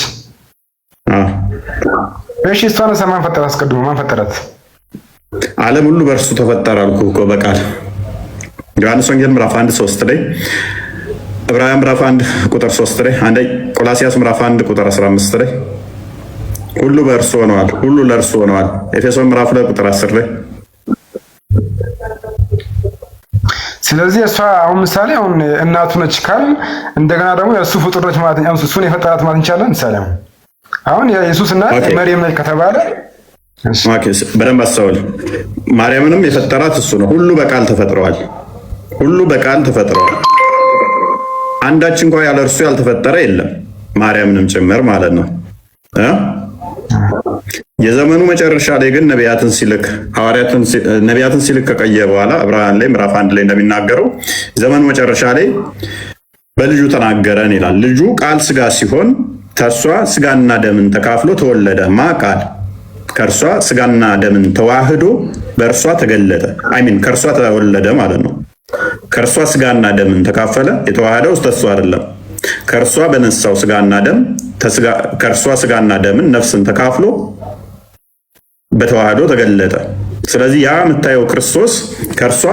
እሺ እሷን ማን ፈጠራት? አስቀድሞ ማን ፈጠራት? ዓለም ሁሉ በእርሱ ተፈጠረ አልኩህ እኮ በቃል ዮሐንስ ወንጌል ምዕራፍ 1:3 ላይ፣ ዕብራውያን ምዕራፍ 1 ቁጥር 3 ላይ፣ ቆላስይስ ምዕራፍ 1 ቁጥር 15 ላይ ሁሉ በእርሱ ሆነዋል፣ ሁሉ ለእርሱ ሆነዋል። ኤፌሶን ምዕራፍ 2 ቁጥር 10 ላይ። ስለዚህ እሷ አሁን ምሳሌ አሁን እናቱ ነች ካል እንደገና ደግሞ የእሱ ፍጡር ነች ማለት ነው። እሱን የፈጠራት ማለት እንችላለን። ምሳሌ አሁን የኢየሱስ እናት መርየም ነች ከተባለ በደንብ አስተውል። ማርያምንም የፈጠራት እሱ ነው። ሁሉ በቃል ተፈጥረዋል። ሁሉ በቃል ተፈጥረዋል። አንዳች እንኳን ያለ እርሱ ያልተፈጠረ የለም፣ ማርያምንም ጭምር ማለት ነው። የዘመኑ መጨረሻ ላይ ግን ነቢያትን ሲልክ ነቢያትን ሲልክ ከቆየ በኋላ ዕብራውያን ላይ ምዕራፍ 1 ላይ እንደሚናገረው ዘመኑ መጨረሻ ላይ በልጁ ተናገረን ይላል። ልጁ ቃል ስጋ ሲሆን ከእርሷ ስጋና ደምን ተካፍሎ ተወለደ። ማ ቃል ከእርሷ ስጋና ደምን ተዋህዶ በእርሷ ተገለጠ። ከእርሷ ተወለደ ማለት ነው። ከእርሷ ስጋና ደምን ተካፈለ። የተዋህደው እሱ አይደለም። ከእርሷ በነሳው ስጋና ደም ከእርሷ ስጋና ደምን ነፍስን ተካፍሎ በተዋህዶ ተገለጠ። ስለዚህ ያ የምታየው ክርስቶስ ከእርሷ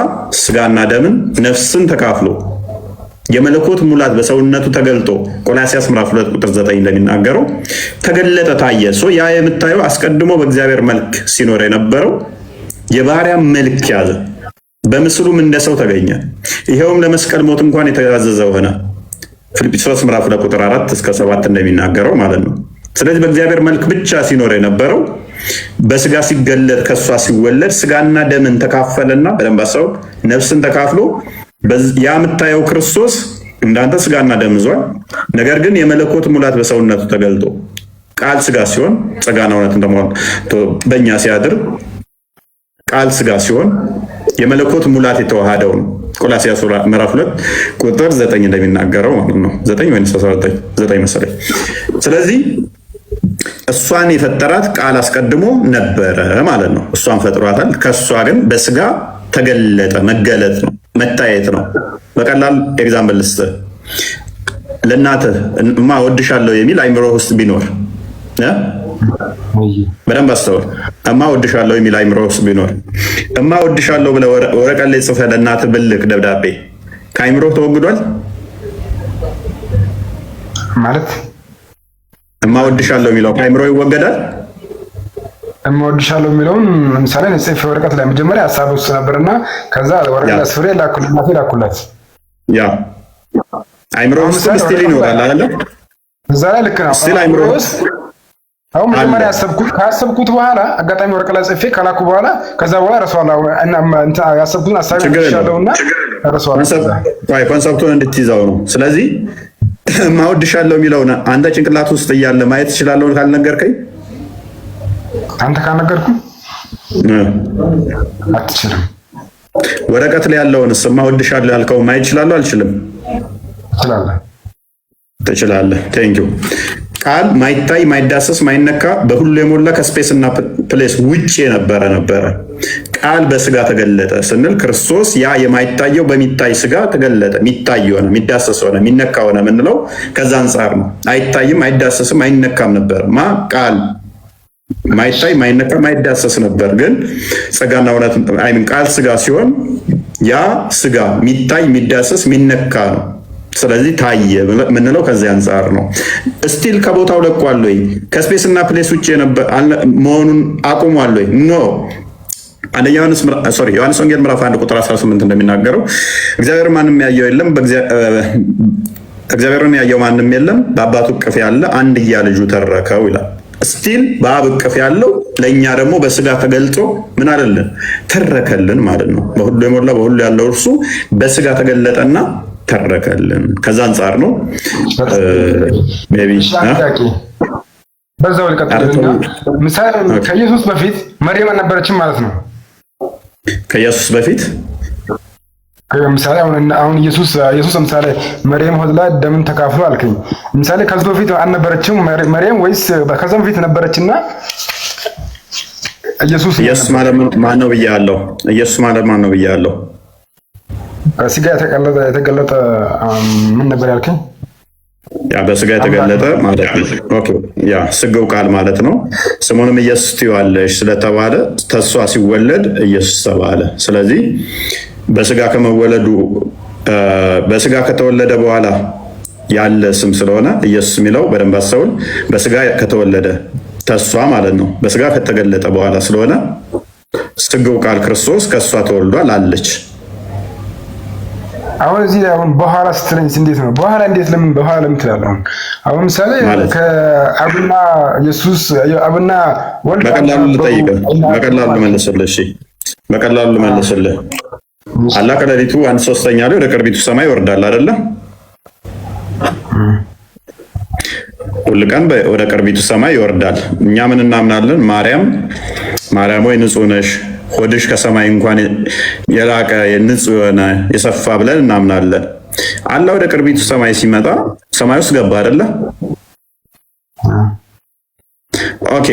ስጋና ደምን ነፍስን ተካፍሎ የመለኮት ሙላት በሰውነቱ ተገልጦ ቆላስይስ ምዕራፍ 2 ቁጥር 9 እንደሚናገረው ተገለጠ፣ ታየ። ያ የምታየው አስቀድሞ በእግዚአብሔር መልክ ሲኖር የነበረው የባሪያ መልክ ያዘ፣ በምስሉም እንደ ሰው ተገኘ። ይሄውም ለመስቀል ሞት እንኳን የተያዘዘ ሆነ። ፊልጵስዩስ ምዕራፍ 2 ቁጥር 4 እስከ 7 እንደሚናገረው ማለት ነው። ስለዚህ በእግዚአብሔር መልክ ብቻ ሲኖር የነበረው በስጋ ሲገለጥ ከሷ ሲወለድ ስጋና ደምን ተካፈለና በደንብ ሰው ነፍስን ተካፍሎ ያ የምታየው ክርስቶስ እንዳንተ ስጋና ደም ይዟል። ነገር ግን የመለኮት ሙላት በሰውነቱ ተገልጦ ቃል ስጋ ሲሆን ጸጋና እውነት እንደሆነ በእኛ ሲያድር ቃል ስጋ ሲሆን የመለኮት ሙላት የተዋሃደው ነው። ቆላስይስ ምዕራፍ 2 ቁጥር 9 እንደሚናገረው ማለት ነው። 9 ወይስ 19 9 መሰለኝ። ስለዚህ እሷን የፈጠራት ቃል አስቀድሞ ነበረ ማለት ነው። እሷን ፈጥሯታል። ከእሷ ግን በስጋ ተገለጠ። መገለጥ ነው፣ መታየት ነው። በቀላል ኤግዛምፕል ልስጥህ። ለእናትህ እማ ወድሻለሁ የሚል አይምሮ ውስጥ ቢኖር በደንብ አስተውል። እማ ወድሻለሁ የሚል አይምሮ ውስጥ ቢኖር እማ ወድሻለሁ ብለህ ወረቀት ላይ ጽፈህ ለእናትህ ብልክ ደብዳቤ ከአይምሮ ተወግዷል ማለት እማ ወድሻለሁ የሚለው ከአይምሮ ይወገዳል። እማ ወድሻለሁ የሚለውን ለምሳሌ ጽፌ ወረቀት ላይ መጀመሪያ ሀሳብ ውስጥ ነበርና ከዛ ወረቀት ላይ ስፍሬ ላኩላት ያ አይምሮ ውስጥ ስቲል ይኖራል አይደል? እዛ ላይ ልክ ነው። ስቲል አይምሮ ውስጥ አሁን መጀመሪያ ካሰብኩት በኋላ አጋጣሚ ወረቀት ላይ ጽፌ ከላኩ በኋላ ከዛ በኋላ ረሷላ እና ያሰብኩትን ሀሳብ ይሻለውና ረሷላ ኮንሰፕቱን እንድትይዘው ነው። ስለዚህ ማወድሻለሁ የሚለውን አንተ ጭንቅላት ውስጥ እያለ ማየት ትችላለህ ካልነገርከኝ? አንተ ካልነገርኩ አትችልም። ወረቀት ላይ ያለውን ማወድሻለሁ ያልከው ማየት ትችላለህ? አልችልም። ትችላለህ። ቴንክ ዩ። ቃል ማይታይ ማይዳሰስ ማይነካ በሁሉ የሞላ ከስፔስ እና ፕሌስ ውጭ ነበረ። ቃል በስጋ ተገለጠ ስንል ክርስቶስ ያ የማይታየው በሚታይ ስጋ ተገለጠ። የሚታይ ሆነ፣ የሚዳሰስ ሆነ፣ የሚነካ ሆነ የምንለው ከዛ አንጻር ነው። አይታይም፣ አይዳሰስም፣ አይነካም ነበር። ቃል ማይታይ ማይነካ ማይዳሰስ ነበር። ግን ጸጋና እውነት ቃል ስጋ ሲሆን ያ ስጋ የሚታይ የሚዳሰስ የሚነካ ነው። ስለዚህ ታየ የምንለው ከዚህ አንጻር ነው። ስቲል ከቦታው ለቋል ወይ? ከስፔስ እና ፕሌስ ውጭ መሆኑን አቁሟል ወይ? ኖ። ዮሐንስ ወንጌል ምዕራፍ 1 ቁጥር 18 እንደሚናገረው እግዚአብሔር ማንም ያየው የለም፣ እግዚአብሔርን ያየው ማንም የለም፣ በአባቱ እቅፍ ያለ አንድያ ልጁ ተረከው ይላል። ስቲል በአብ እቅፍ ያለው ለእኛ ደግሞ በስጋ ተገልጾ ምን አለልን? ተረከልን ማለት ነው። በሁሉ የሞላ በሁሉ ያለው እርሱ በስጋ ተገለጠና ተረከልን። ከዛ አንጻር ነው። በዛው ልቀጥልና ምሳሌ ከኢየሱስ በፊት መርየም አልነበረችም ማለት ነው። ከኢየሱስ በፊት ምሳሌ አሁን ኢየሱስ ምሳሌ መርየም ሆድ ላይ ደምን ተካፍሎ አልከኝ። ምሳሌ ከዚህ በፊት አልነበረችም መርየም ወይስ ከዛ በፊት ነበረችና ኢየሱስ ማለት ማን ነው ብያለሁ? ኢየሱስ ማለት ማን ነው ብያለሁ? በስጋ የተገለጠ ምን ነበር ያልከኝ? ያ በስጋ የተገለጠ ማለት ነው። ኦኬ ያ ስጋው ቃል ማለት ነው። ስሙንም ኢየሱስ ትይዋለሽ ስለተባለ ተሷ ሲወለድ ኢየሱስ ተባለ። ስለዚህ በስጋ ከመወለዱ በስጋ ከተወለደ በኋላ ያለ ስም ስለሆነ ኢየሱስ የሚለው በደንብ አስተውል። በስጋ ከተወለደ ተሷ ማለት ነው። በስጋ ከተገለጠ በኋላ ስለሆነ ስጋው ቃል ክርስቶስ ከሷ ተወልዷል አለች። አሁን እዚህ ላይ አሁን በኋላ ስትለኝ እንዴት ነው? በኋላ እንዴት ለምን በኋላ ለምን ትላለህ? አሁን ምሳሌ ከአብና ኢየሱስ አብና ወልድ በቀላሉ ልጠይቅህ፣ በቀላሉ ልመልስልህ። እሺ በቀላሉ ልመልስልህ። አላህ ከሌሊቱ 1/3 ላይ ወደ ቅርቢቱ ሰማይ ይወርዳል አይደለ? ሁል ቀን ወደ ቅርቢቱ ሰማይ ይወርዳል። እኛ ምን እናምናለን? ማርያም ወይ ንጹህ ነሽ፣ ሆድሽ ከሰማይ እንኳን የላቀ ንጹህ የሆነ የሰፋ ብለን እናምናለን። አላህ ወደ ቅርቢቱ ሰማይ ሲመጣ ሰማይ ውስጥ ገባ አይደለ? ኦኬ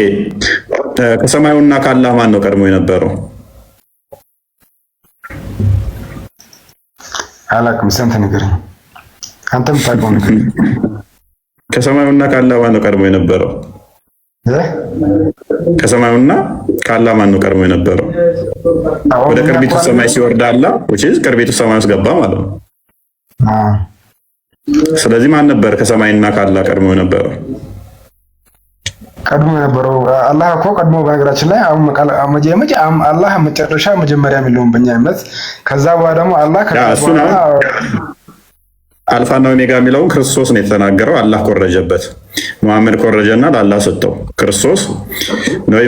ከሰማዩና ከአላህ ማን ነው ቀድሞ የነበረው? አላቅም። ስንት ነገር አንተም ታውቀው ነገር ከሰማዩና ከአላህ ማን ነው ቀድሞ የነበረው? ከሰማዩና ከአላህ ማን ነው ቀድሞ የነበረው? ወደ ቅርቢቱ ሰማይ ሲወርድ አላህ ቅርቢቱ ሰማይ ውስጥ ገባ ማለት ነው። ስለዚህ ማን ነበር ከሰማይና ከአላህ ቀድሞ የነበረው? ቀድሞ የነበረው አላህ እኮ ቀድሞ በነገራችን ላይ አላህ መጨረሻ መጀመሪያ የሚለውን በእኛ እምነት ከዛ በኋላ ደግሞ አላህ አልፋና ኦሜጋ የሚለውን ክርስቶስ ነው የተናገረው። አላህ ኮረጀበት፣ መሐመድ ኮረጀና ለአላህ ሰጠው። ክርስቶስ ነው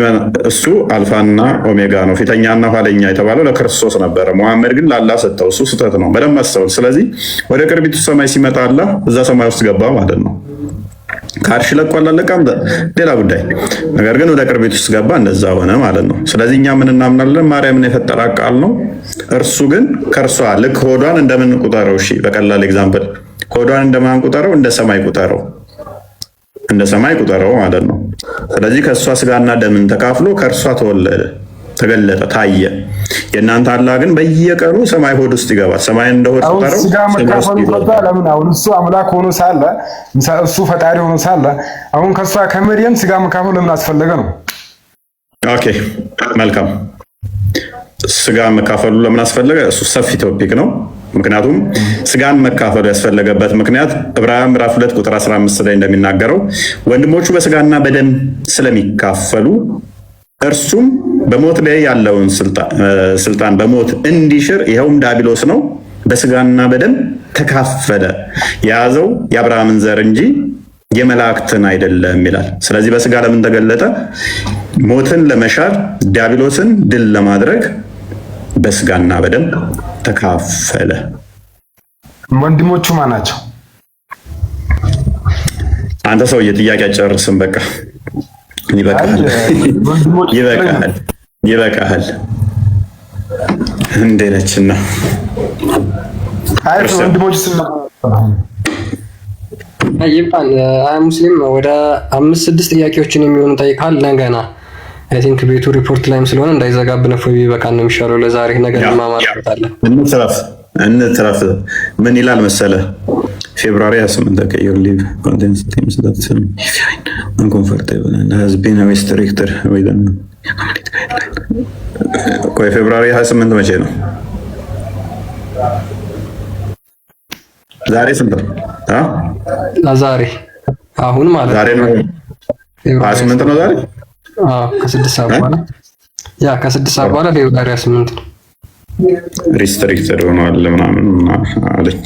እሱ አልፋና ኦሜጋ ነው፣ ፊተኛና ኋለኛ የተባለው ለክርስቶስ ነበረ። መሐመድ ግን ለአላህ ሰጠው። እሱ ስህተት ነው፣ በደንብ አስተውል። ስለዚህ ወደ ቅርቢቱ ሰማይ ሲመጣ አላህ እዛ ሰማይ ውስጥ ገባ ማለት ነው። ከአርሽ ለቋል አለቀም፣ ሌላ ጉዳይ። ነገር ግን ወደ ቅርብ ቤት ውስጥ ገባ፣ እንደዛ ሆነ ማለት ነው። ስለዚህ እኛ ምን እናምናለን? ማርያምን የፈጠራ ቃል ነው። እርሱ ግን ከእርሷ ልክ ሆዷን እንደምን ቁጠረው? እሺ በቀላል ኤግዛምፕል ሆዷን እንደማን ቁጠረው? እንደ ሰማይ ቁጠረው፣ እንደ ሰማይ ቁጠረው ማለት ነው። ስለዚህ ከእሷ ስጋና ደምን ተካፍሎ ከእርሷ ተወለደ፣ ተገለጠ፣ ታየ። የእናንተ አላህ ግን በየቀኑ ሰማይ ሆድ ውስጥ ይገባል። ሰማይ እንደሆድ ቁጠረው። ስጋ መካፈሉ ለምን አሁን እሱ አምላክ ሆኖ ሳለ እሱ ፈጣሪ ሆኖ ሳለ አሁን ከሷ ከመርየም ስጋ መካፈሉ ለምን አስፈለገ ነው? ኦኬ መልካም። ስጋ መካፈሉ ለምን አስፈለገ? እሱ ሰፊ ቶፒክ ነው። ምክንያቱም ስጋን መካፈሉ ያስፈለገበት ምክንያት ዕብራውያን ምዕራፍ 2 ቁጥር 15 ላይ እንደሚናገረው ወንድሞቹ በስጋና በደም ስለሚካፈሉ እርሱም በሞት ላይ ያለውን ስልጣን በሞት እንዲሽር ይኸውም ዲያብሎስ ነው፣ በስጋና በደም ተካፈለ፣ የያዘው የአብርሃምን ዘር እንጂ የመላእክትን አይደለም ይላል። ስለዚህ በስጋ ለምን ተገለጠ? ሞትን ለመሻር ዲያብሎስን ድል ለማድረግ በስጋና በደም ተካፈለ። ወንድሞቹ ማን ናቸው? አንተ ሰውዬ ጥያቄ አጨርስም። በቃ ይበቃሃል። እንዴ ነችና ወንድሞቹ ይባል ሙስሊም ወደ 5-6 ጥያቄዎችን የሚሆኑ ጠይቃል። ነገና አይ ቲንክ ቤቱ ሪፖርት ላይም ስለሆነ እንዳይዘጋብን እፎይ ቢበቃ ነው የሚሻለው። ለዛሬ ነገር ማማራታለን። እንተረፍ ምን ይላል መሰለ ፌብሩዋሪ 28 ተቀየር ሊቭ ኮንቴንትስ ቲምስ ዳት አንኮምፎርታብል and has been restricted with them ቆይ ፌብሩዋሪ 28 መቼ ነው? ዛሬ ስንት ነው? ዛሬ አሁን ማለት ዛሬ ነው 28 ነው ዛሬ። ከ6 ሰዓት በኋላ ከ6 ሰዓት በኋላ ፌብሩዋሪ 28 ነው። ሪስትሪክትድ ሆኗል ምናምን አለች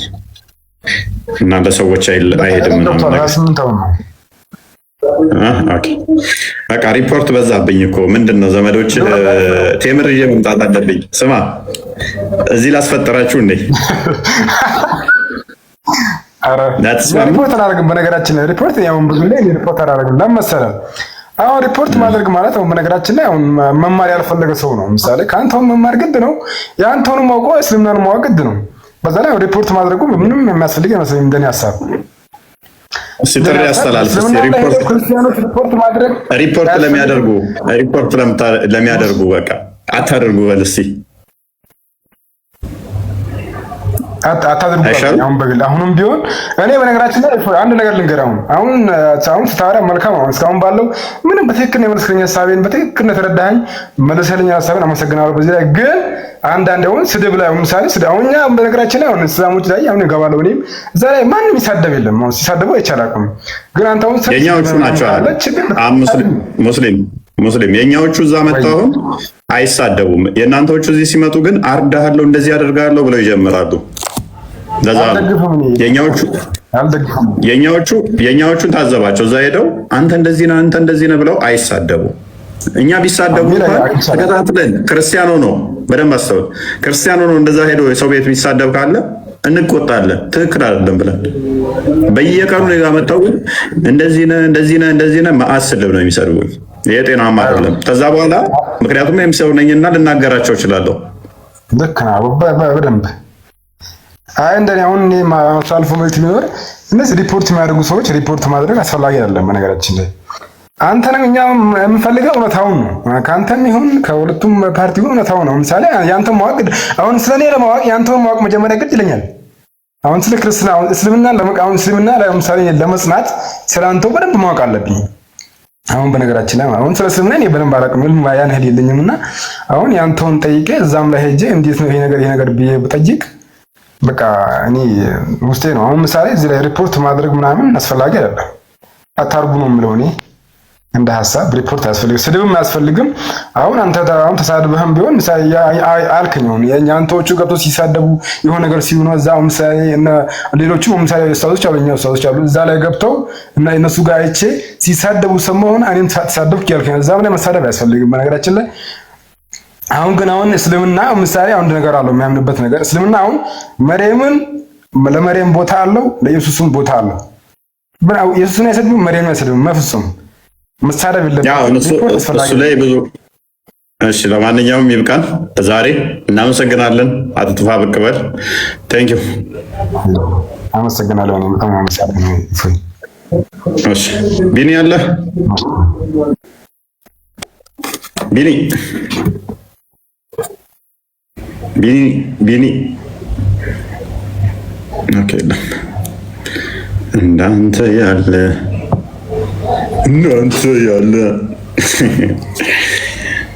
እና ለሰዎች አይሄድም በቃ ሪፖርት በዛብኝ እኮ ምንድነው ዘመዶች ቴምር ይዤ መምጣት አለብኝ። ስማ እዚህ ላስፈጠራችሁ እንዴ? ሪፖርት አላደርግም። በነገራችን ላይ ሪፖርት ያውን ብዙ ላይ ሪፖርት አላደርግም። ለምን መሰለህ? አሁን ሪፖርት ማድረግ ማለት አሁን በነገራችን ላይ አሁን መማር ያልፈለገ ሰው ነው። ምሳሌ ከአንተው መማር ግድ ነው፣ የአንተውን ማውቆ እስልምናን ማወቅ ግድ ነው። በዛ ላይ ሪፖርት ማድረጉ ምንም የሚያስፈልግ አይመስለኝም እንደኔ ሀሳብ። ሲጥሪ ያስተላልፍ ሪፖርት ለሚያደርጉ በቃ አታደርጉ በል እስኪ አታድርጉ። አሁን በግል አሁንም ቢሆን እኔ በነገራችን ላይ አንድ ነገር ልንገር። አሁን ስታወራ መልካም። አሁን እስካሁን ባለው ምንም በትክክል የመለስከኝ ሀሳቤን በትክክል ተረዳኸኝ፣ መለሰልኝ ሀሳቤን አመሰግናለሁ። በዚህ ላይ ግን አንዳንድ አሁን ስድብ ላይ አሁን ምሳሌ ስድብ አሁን እኛ በነገራችን ላይ አሁን እስላሞች ላይ አሁን እገባለሁ እኔም እዛ ላይ ማንም ይሳደብ የለም። አሁን ሲሳደቡ አይቻላቅም። ግን አንተ አሁን የኛዎቹ ናቸው ሙስሊም የኛዎቹ እዛ መጣሁ አይሳደቡም። የእናንተዎቹ እዚህ ሲመጡ ግን አርዳሃለሁ እንደዚህ አደርጋለሁ ብለው ይጀምራሉ። ለዛ የኛዎቹን ታዘባቸው። እዛ ሄደው አንተ እንደዚህ ነህ ብለው አይሳደቡ። እኛ ቢሳደቡ ተከታትለን ክርስቲያኖ ነው በደንብ አስተውል። ክርስቲያኖ ነው እንደዛ ሄዶ የሰው ቤት ቢሳደብ ካለ እንቆጣለን። ትክክል አይደለም ብለን በየቀኑ ሌላ መጣው እንደዚህ ነህ መዓት ስድብ ነው የሚሰድቡኝ። ይሄ ጤናማ አይደለም። ከዛ በኋላ ምክንያቱም እኔም ሰው ነኝና ልናገራቸው እችላለሁ። ልክ ነው በደንብ አይ እንደኔ አሁን እኔ ማሳልፎ መልት ቢኖር እነዚህ ሪፖርት የሚያደርጉ ሰዎች ሪፖርት ማድረግ አስፈላጊ አይደለም። በነገራችን ላይ አንተ ነው እኛ የምንፈልገው እውነታውን ነው። ከአንተም ይሁን ከሁለቱም ፓርቲ ይሁን እውነታውን ነው። ምሳሌ ያንተን ማወቅ አሁን ስለኔ ለማወቅ ያንተን ማወቅ መጀመሪያ ግድ ይለኛል። አሁን ስለ ክርስትና እስልምና ለመቃወም እስልምና ለምሳሌ ለመጽናት ስለአንተው በደንብ ማወቅ አለብኝ። አሁን በነገራችን ላይ አሁን ስለ እስልምና እኔ በደንብ አላውቅም፣ ምንም ያን ያህል የለኝምና አሁን ያንተውን ጠይቄ እዛም ላይ ሄጄ እንዴት ነው ይሄ ነገር ብዬ ብጠይቅ በቃ እኔ ውስጤ ነው። አሁን ምሳሌ እዚህ ላይ ሪፖርት ማድረግ ምናምን አስፈላጊ አይደለም። አታርጉ ነው የምለው እኔ እንደ ሀሳብ። ሪፖርት አያስፈልግም፣ ስድብም አያስፈልግም። አሁን አንተ ተሳድበህም ቢሆን ምሳሌ አልከኝ አሁን የአንተዎቹ ገብቶ ሲሳደቡ የሆነ ነገር ሲሆኑ እዛው ምሳሌ እና ሌሎቹ ምሳሌ ኡስታዞች አሉ፣ እኛ ኡስታዞች አሉ እዛ ላይ ገብተው እና እነሱ ጋር አይቼ ሲሳደቡ ሰማሁን እኔም ተሳደብኩ ያልከኝ እዛም ላይ መሳደብ አያስፈልግም በነገራችን ላይ። አሁን ግን አሁን እስልምና ምሳሌ አንድ ነገር አለው የሚያምንበት ነገር። እስልምና አሁን መርየምን ለመርየም ቦታ አለው፣ ለኢየሱስም ቦታ አለው። ኢየሱስን አይሰድብም፣ መሪያም አይሰድብም። መፍጹም መሳደብ የለበትም እሱ ላይ ብዙ። እሺ ለማንኛውም ይብቃን ዛሬ። እናመሰግናለን። አትጥፋ ብቅ በል። ቴንክ ዩ። አመሰግናለሁ። እኔ በጣም አመሰግናለሁ። እሺ ቢኒ አለ? ቢኒ ኦኬ። እንዳንተ ያለ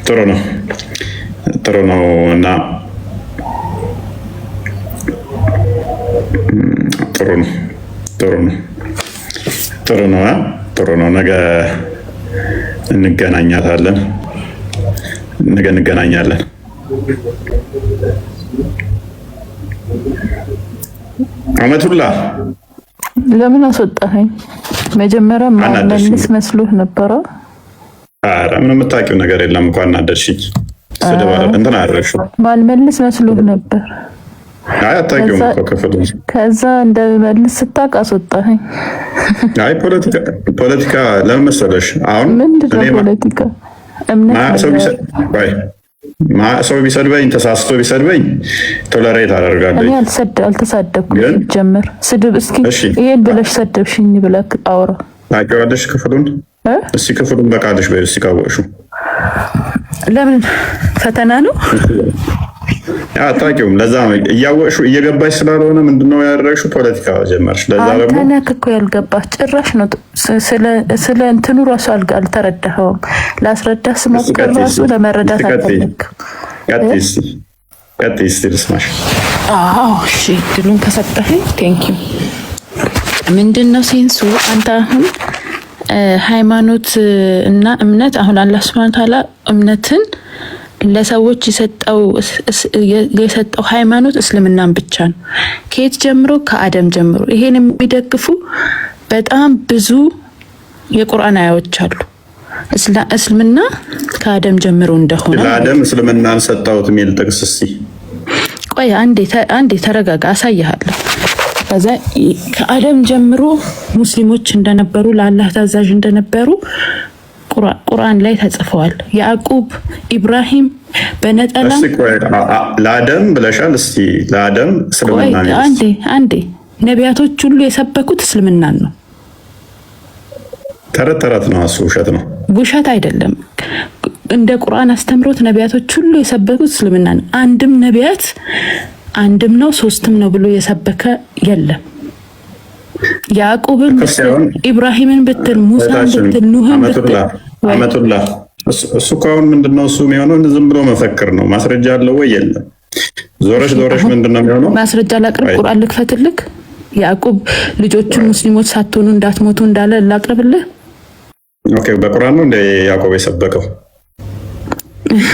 ጥሩ ነው እና ጥሩ ነው። ነገ እንገናኛለን። አመቱላ ለምን አስወጣኸኝ? መጀመሪያ ማልመልስ መስሎህ ነበረ። ኧረ ምንም የምታውቂው ነገር የለም። እንኳን አናደድሽኝ። እንትን አደረግሽው። ማልመልስ መስሎህ ነበር። አይ አታውቂውም እኮ ክፍል። ከዛ እንደመልስ ስታውቅ አስወጣኸኝ። አይ ፖለቲካ ለምን መሰለሽ? አሁን ምንድን ነው ፖለቲካ? ሰው ቢሰድበኝ ተሳስቶ ቢሰድበኝ ቶለሬት አደርጋለሁ። እኔ አልተሳደብኩም። ጀምር ስድብ እስኪ ይሄን ብለሽ ሰደብሽኝ ብለህ አውራ። ታውቂዋለሽ ክፍሉን? እስኪ ክፍሉን በቃልሽ በይ እስኪ ካወቅሽው። ለምን ፈተና ነው? አታውቂውም። ለዛ ነው እያወቅሽው እየገባሽ ስላልሆነ ምንድነው ያደረግሽው? ፖለቲካ ጀመርሽ። ለዛ ደግሞ አንተ ነህ እኮ ያልገባህ። ጭራሽ ነው ስለ እንትኑ ራሱ አልተረዳኸውም። ላስረዳህ ስሞክር ራሱ ለመረዳት አልፈለግም። ቀጥይ እስኪ ልስማሽ። አዎ እሺ፣ ድሉን ከሰጠኸኝ ቴንኪው። ምንድን ነው ሴንሱ? አንተ አሁን ሃይማኖት እና እምነት አሁን አላህ ሱብሃነሁ ወተዓላ እምነትን ለሰዎች የሰጠው ሃይማኖት እስልምናን ብቻ ነው። ከየት ጀምሮ? ከአደም ጀምሮ። ይሄን የሚደግፉ በጣም ብዙ የቁርአን አያዎች አሉ። እስልምና ከአደም ጀምሮ እንደሆነ ለአደም እስልምናን ሰጣውት የሚል ጥቅስ እስቲ ቆይ አንዴ ተረጋጋ፣ አሳይሃለሁ። ከዛ ከአደም ጀምሮ ሙስሊሞች እንደነበሩ ለአላህ ታዛዥ እንደነበሩ ቁርአን ላይ ተጽፈዋል። ያዕቁብ፣ ኢብራሂም በነጠላ ለአደም ብለሻል። እስቲ ለአደም እስልምና አንዴ ነቢያቶች ሁሉ የሰበኩት እስልምናን ነው። ተረት ነው እሱ፣ ውሸት አይደለም። እንደ ቁርአን አስተምሮት ነቢያቶች ሁሉ የሰበኩት እስልምናን። አንድም ነው ሶስትም ነው ብሎ የሰበከ የለም። ያዕቁብን ብትል፣ ኢብራሂምን ብትል፣ ሙሳን ብትል፣ ኑህን ብትል አመቱላ እሱ ከአሁን ምንድነው እሱ የሚሆነው? ዝም ብሎ መፈክር ነው። ማስረጃ አለው ወይ? የለም። ዞረሽ ምንድነው የሚሆነው? ማስረጃ ላቅርብ። ቁርአን ልክፈትልክ። ያዕቁብ ልጆቹን ሙስሊሞች ሳትሆኑ እንዳትሞቱ እንዳለ ላቅርብልህ። ኦኬ፣ በቁርአን ነው እንደ ያዕቆብ የሰበከው?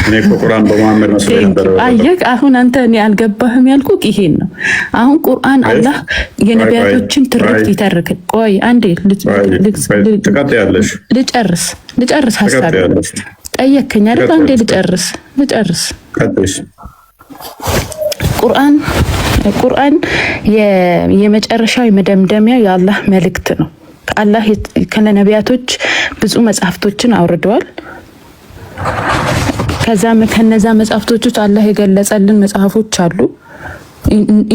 እኔ ቁርአን በመሐመድ መስሎኝ ነበር። አየህ፣ አሁን አንተ እኔ አልገባህም ያልኩህ ይሄን ነው። አሁን ቁርአን አላህ የነቢያቶችን ትርክት ይተርክ። ቆይ አንዴ ልጨርስ ሀሳብ ጠየከኝ አይደል? አንዴ ልጨርስ። ቁርአን የመጨረሻው የመደምደሚያ የአላህ መልእክት ነው። አላህ ከነቢያቶች ብዙ መጽሐፍቶችን አውርደዋል። ከነዛ መጽሐፍቶች ውስጥ አላህ የገለጸልን መጽሐፎች አሉ።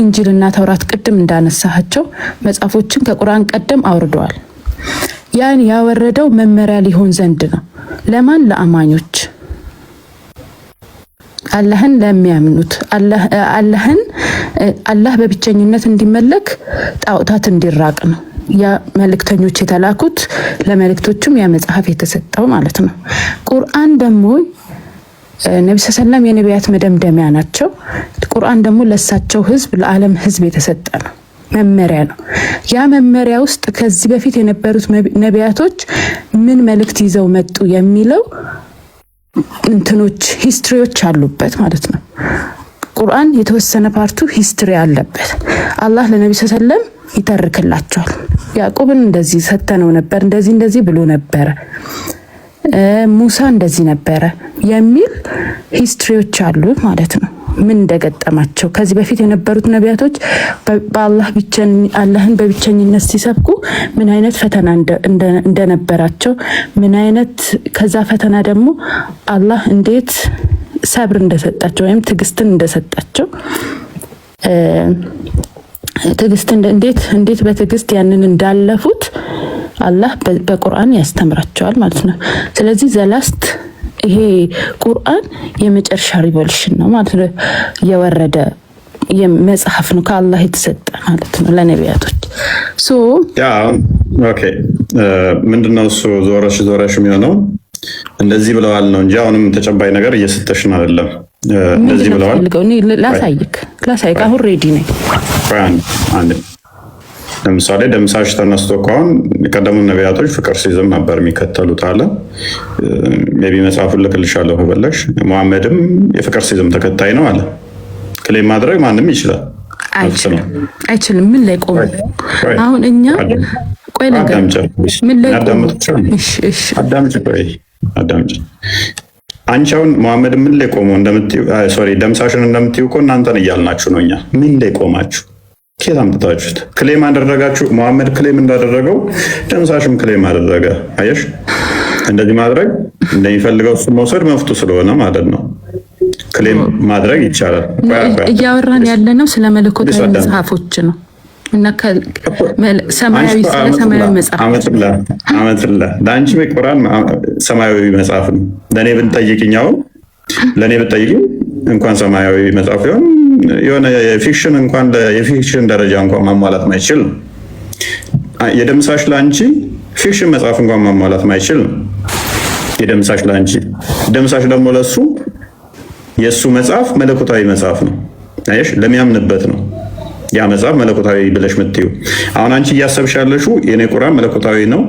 ኢንጂልና ተውራት ቅድም እንዳነሳቸው መጽሐፎችን ከቁርአን ቀደም አውርደዋል። ያን ያወረደው መመሪያ ሊሆን ዘንድ ነው። ለማን? ለአማኞች፣ አላህን ለሚያምኑት፣ አላህ በብቸኝነት እንዲመለክ፣ ጣዖታት እንዲራቅ ነው። ያ መልእክተኞች የተላኩት ለመልእክቶቹም ያ መጽሐፍ የተሰጠው ማለት ነው። ቁርአን ደግሞ ነብዩ ሰለላም የነቢያት መደምደሚያ ናቸው። ቁርአን ደግሞ ለሳቸው ህዝብ፣ ለዓለም ህዝብ የተሰጠ ነው፣ መመሪያ ነው። ያ መመሪያ ውስጥ ከዚህ በፊት የነበሩት ነቢያቶች ምን መልእክት ይዘው መጡ የሚለው ሂስትሪዎች አሉበት ማለት ነው። ቁርአን የተወሰነ ፓርቱ ሂስትሪ አለበት። አላህ ለነብዩ ሰለላም ይተርክላቸዋል። ያዕቆብን እንደዚህ ሰተነው ነበር፣ እንደዚህ ብሎ ነበረ፣ ሙሳ እንደዚህ ነበረ የሚል ሂስትሪዎች አሉ ማለት ነው። ምን እንደገጠማቸው ከዚህ በፊት የነበሩት ነቢያቶች አላህን በብቸኝነት ሲሰብኩ ምን አይነት ፈተና እንደነበራቸው ምን አይነት ከዛ ፈተና ደግሞ አላህ እንዴት ሰብር እንደሰጣቸው ወይም ትዕግስትን እንደሰጣቸው እንዴት በትዕግስት ያንን እንዳለፉት አላህ በቁርአን ያስተምራቸዋል ማለት ነው። ስለዚህ ዘላስት ይሄ ቁርአን የመጨረሻ ሪቮሉሽን ነው ማለት ነው። የወረደ መጽሐፍ ነው ከአላህ የተሰጠ ማለት ነው ለነቢያቶች። ኦኬ ምንድነው እሱ ዞረሽ የሚሆነው እንደዚህ ብለዋል ነው እንጂ አሁንም ተጨባጭ ነገር እየሰጠሽን አይደለም። እንደዚህ ብለዋል ላሳይክ አሁን ሬዲ ነኝ። ለምሳሌ ደምሳሽ ተነስቶ ከሆን የቀደሙ ነቢያቶች ፍቅር ሲዝም ነበር የሚከተሉት አለ። ሜቢ መጽሐፉን ልክልሻለሁ ከበለሽ። መሐመድም የፍቅር ሲዝም ተከታይ ነው አለ። ክሌም ማድረግ ማንም ይችላል። አይችልም። ምን ላይ ቆመ? አሁን እኛ ቆይ ነገር ምን ላይ ቆመ? አዳምጪ። አንቺ አሁን መሐመድ ምን ላይ ቆመው ደምሳሽን እንደምትይው እኮ እናንተን እያልናችሁ ነው። እኛ ምን ላይ ቆማችሁ ከየት አምጥታችሁት ክሌም አደረጋችሁ? መሐመድ ክሌም እንዳደረገው ደምሳሽም ክሌም አደረገ። አየሽ፣ እንደዚህ ማድረግ እንደሚፈልገው እሱ መውሰድ መፍቱ ስለሆነ ማለት ነው። ክሌም ማድረግ ይቻላል። እያወራን ያለነው ስለ መለኮታዊ መጽሐፎች ነው እና ሰማያዊ መጽሐፍ አመትላ ለአንቺ ቁርአን ሰማያዊ መጽሐፍ ነው። ለእኔ ብትጠይቂኝ እንኳን ሰማያዊ መጽሐፍ ይሆን የሆነ የፊክሽን እንኳን የፊክሽን ደረጃ እንኳን ማሟላት ማይችል ነው። የደምሳሽ ለአንቺ ፊክሽን መጽሐፍ እንኳን ማሟላት ማይችል ነው። የደምሳሽ ለአንቺ ደምሳሽ ደግሞ ለሱ የሱ መጽሐፍ መለኮታዊ መጽሐፍ ነው። አየሽ፣ ለሚያምንበት ነው ያ መጽሐፍ መለኮታዊ ብለሽ ምትዩ። አሁን አንቺ እያሰብሽ ያለሽው የኔ ቁርአን መለኮታዊ ነው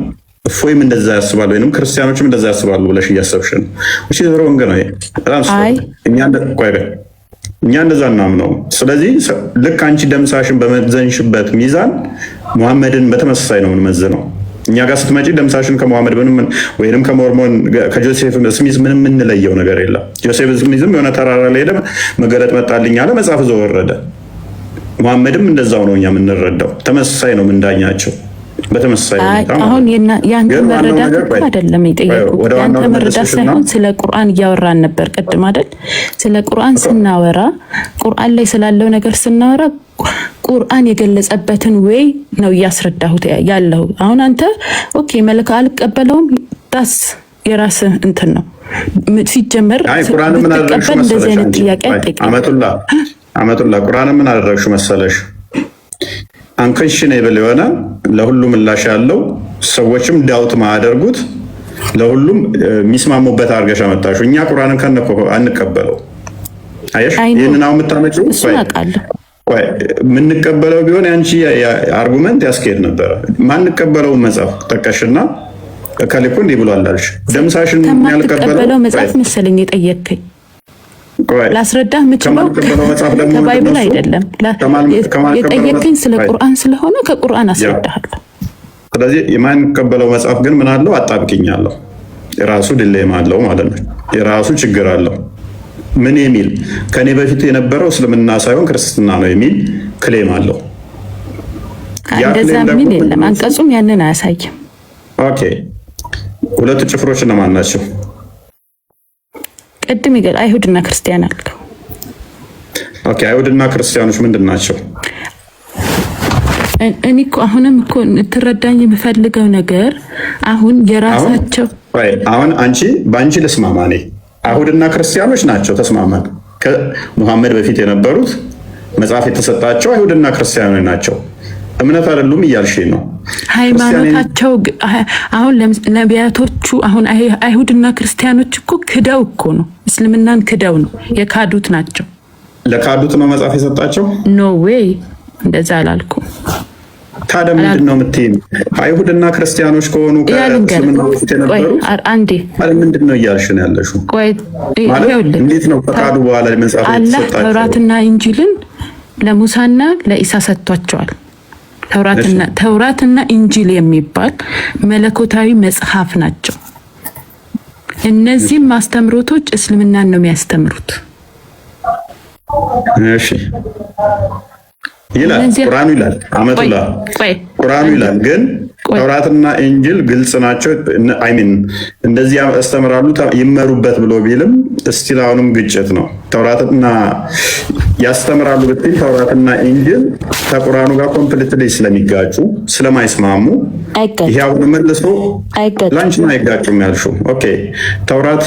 እፎይም እንደዛ ያስባሉ ወይንም ክርስቲያኖችም እንደዛ ያስባሉ ብለሽ እያሰብሽ ነው። እሺ ዘሮንገ ነው በጣም እኛ እንደዛ እናምነው። ስለዚህ ልክ አንቺ ደምሳሽን በመዘንሽበት ሚዛን ሙሐመድን በተመሳሳይ ነው የምንመዝነው። እኛ ጋር ስትመጪ ደምሳሽን ከሙሐመድ ወይንም ከሞርሞን ከጆሴፍ ስሚዝ ምንም የምንለየው ነገር የለም። ጆሴፍ ስሚዝም የሆነ ተራራ ላይ ሄደ መገለጥ መጣልኝ አለ፣ መጽሐፍ ይዞ ወረደ። ሙሐመድም እንደዛው ነው እኛ የምንረዳው። ተመሳሳይ ነው ምንዳኛቸው በተመሳሳይ ነው። አሁን ያንተ መረዳት እኮ አይደለም የጠየቁት። ያንተ መረዳት ሳይሆን ስለ ቁርአን እያወራን ነበር ቅድም አይደል? ስለ ቁርአን ስናወራ ቁርአን ላይ ስላለው ነገር ስናወራ ቁርአን የገለጸበትን ወይ ነው እያስረዳሁት ያለው። አሁን አንተ ኦኬ መልካ አልቀበለውም ዳስ የራስህ እንትን ነው ሲጀመር ቁርአን ምን አደረግሽ መሰለሽ? አመቱላ ቁርአን ምን አደረግሽ መሰለሽ? አንከንሽኔብል የሆነ ለሁሉም ምላሽ ያለው ሰዎችም ዳውት ማያደርጉት ለሁሉም የሚስማሙበት አድርገሽ አመጣሽው። እኛ ቁርአንን ከነኮ አንቀበለው። አየሽ፣ ይሄንን አሁን የምታመጪው የምንቀበለው ቢሆን ያንቺ አርጉመንት ያስኬድ ነበረ። ማንቀበለው መጽሐፍ ጠቀሽና ከልኩ እንዲህ ብሏል አልሽ። ደምሳሽን ያልቀበለው መጽሐፍ መሰለኝ የጠየከኝ ላስረዳህ የምችለው ከባይብል አይደለም። የጠየቀኝ ስለ ቁርአን ስለሆነ ከቁርአን አስረዳሃለሁ። ስለዚህ የማንቀበለው መጽሐፍ ግን ምን አለው? አጣብቂኝ አለው። የራሱ ዲሌማ አለው ማለት ነው። የራሱ ችግር አለው። ምን የሚል ከኔ በፊት የነበረው እስልምና ሳይሆን ክርስትና ነው የሚል ክሌም አለው። እንደዛ ምን የለም። አንቀጹም ያንን አያሳይም። ኦኬ፣ ሁለቱ ጭፍሮች እነማን ናቸው? ቅድም ይገል አይሁድና ክርስቲያን አልከው። ኦኬ፣ አይሁድና ክርስቲያኖች ምንድን ናቸው? እኔ እኮ አሁንም እኮ ትረዳኝ የምፈልገው ነገር አሁን የራሳቸው አሁን በአንቺ ልስማማ። እኔ አይሁድና ክርስቲያኖች ናቸው ተስማማን። ከሙሐመድ በፊት የነበሩት መጽሐፍ የተሰጣቸው አይሁድና ክርስቲያኖች ናቸው። እምነት አይደሉም እያልሽ ነው። ሃይማኖታቸው አሁን ነቢያቶቹ አሁን አይሁድና ክርስቲያኖች እኮ ክደው እኮ ነው እስልምናን ክደው ነው የካዱት ናቸው። ለካዱት ነው መጽሐፍ የሰጣቸው? ኖ ዌይ፣ እንደዛ አላልኩም። ታዲያ ምንድን ነው የምትይኝ? አይሁድና ክርስቲያኖች ከሆኑ ከእስልምና በፊት የነበሩት አንዴ ምንድን ነው እያልሽ ነው ያለሽው? እንዴት ነው ከካዱ በኋላ መጽሐፍ የተሰጣቸው? ተውራትና ኢንጂልን ለሙሳና ለኢሳ ሰጥቷቸዋል። ተውራትና ኢንጂል የሚባል መለኮታዊ መጽሐፍ ናቸው። እነዚህም ማስተምሮቶች እስልምናን ነው የሚያስተምሩት። እሺ ይላል ቁርአኑ ይላል አመቱላ ቁርአኑ ይላል ግን ተውራትና ኢንጂል ግልጽ ናቸው። አይሚን እንደዚህ ያስተምራሉ ይመሩበት ብሎ ቢልም እስቲል አሁንም ግጭት ነው። ተውራትና ያስተምራሉ ብትል ተውራትና ኢንጂል ከቁርአኑ ጋር ኮምፕሊትሊ ስለሚጋጩ ስለማይስማሙ ይሄ አሁን መልሶ ላንቺ ነው አይጋጩም ያልሽው። ኦኬ ተውራት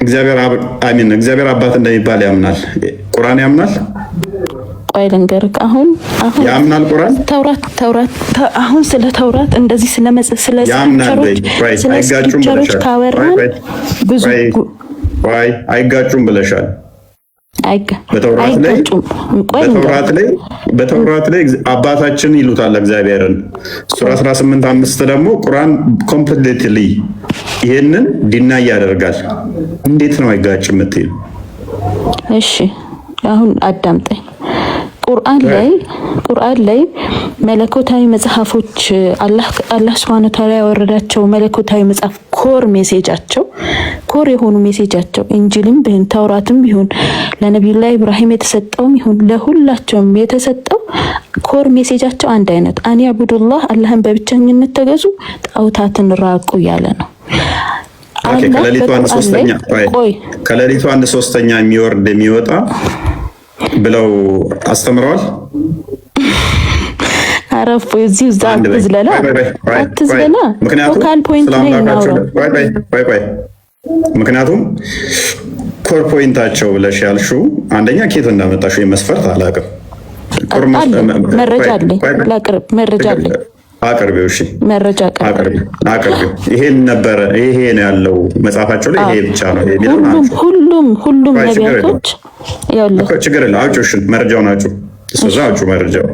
እግዚአብሔር አባት እንደሚባል ያምናል። ቁርአን ያምናል። ቆይ ልንገርህ አሁን ያምናል ቁርአን ተውራት አሁን ስለ ተውራት እንደዚህ ስለ ስክሪፕቸሮች ካወራን ብዙ አይጋጩም ብለሻል። በተውራት ላይ አባታችን ይሉታል እግዚአብሔርን። ሱራ 18:5 ደግሞ ቁርአን ኮምፕሊትሊ ይሄንን ዲናይ ያደርጋል። እንዴት ነው አይጋጭም የምትይው? እሺ አሁን አዳምጠኝ። ቁርአን ላይ መለኮታዊ መጽሐፎች አላህ Subhanahu Wa Ta'ala ያወረዳቸው መለኮታዊ መጽሐፍ ኮር የሆኑ ሜሴጃቸው ኢንጂልም ቢሆን ተውራትም ቢሆን ለነብዩላህ ኢብራሂም የተሰጠውም ይሁን ለሁላቸውም የተሰጠው ኮር ሜሴጃቸው አንድ አይነት አን ያቡዱላህ አላህን በብቸኝነት ተገዙ ጣዖታትን ራቁ ያለ ነው። ከሌሊቱ አንድ ሶስተኛ የሚወርድ የሚወጣ ብለው አስተምረዋል። አረፍ እዚህ ዛት ዝለላ አትዝለላ ፎካል ፖይንት ላይ ምክንያቱም ኮር ፖይንታቸው ብለሽ ያልሽው አንደኛ ኬት እንዳመጣሽ የመስፈርት አላውቅም። መረጃ አለኝ አቅርቢው። እሺ መረጃ አቅርቢው። ይሄን ነበረ ይሄ ነው ያለው መጽሐፋቸው ላይ ይሄ ብቻ ነው የሚለው ሁሉም ነቢያቶች ያለው ችግር የለም። አውጪው መረጃውን አውጪው መረጃው።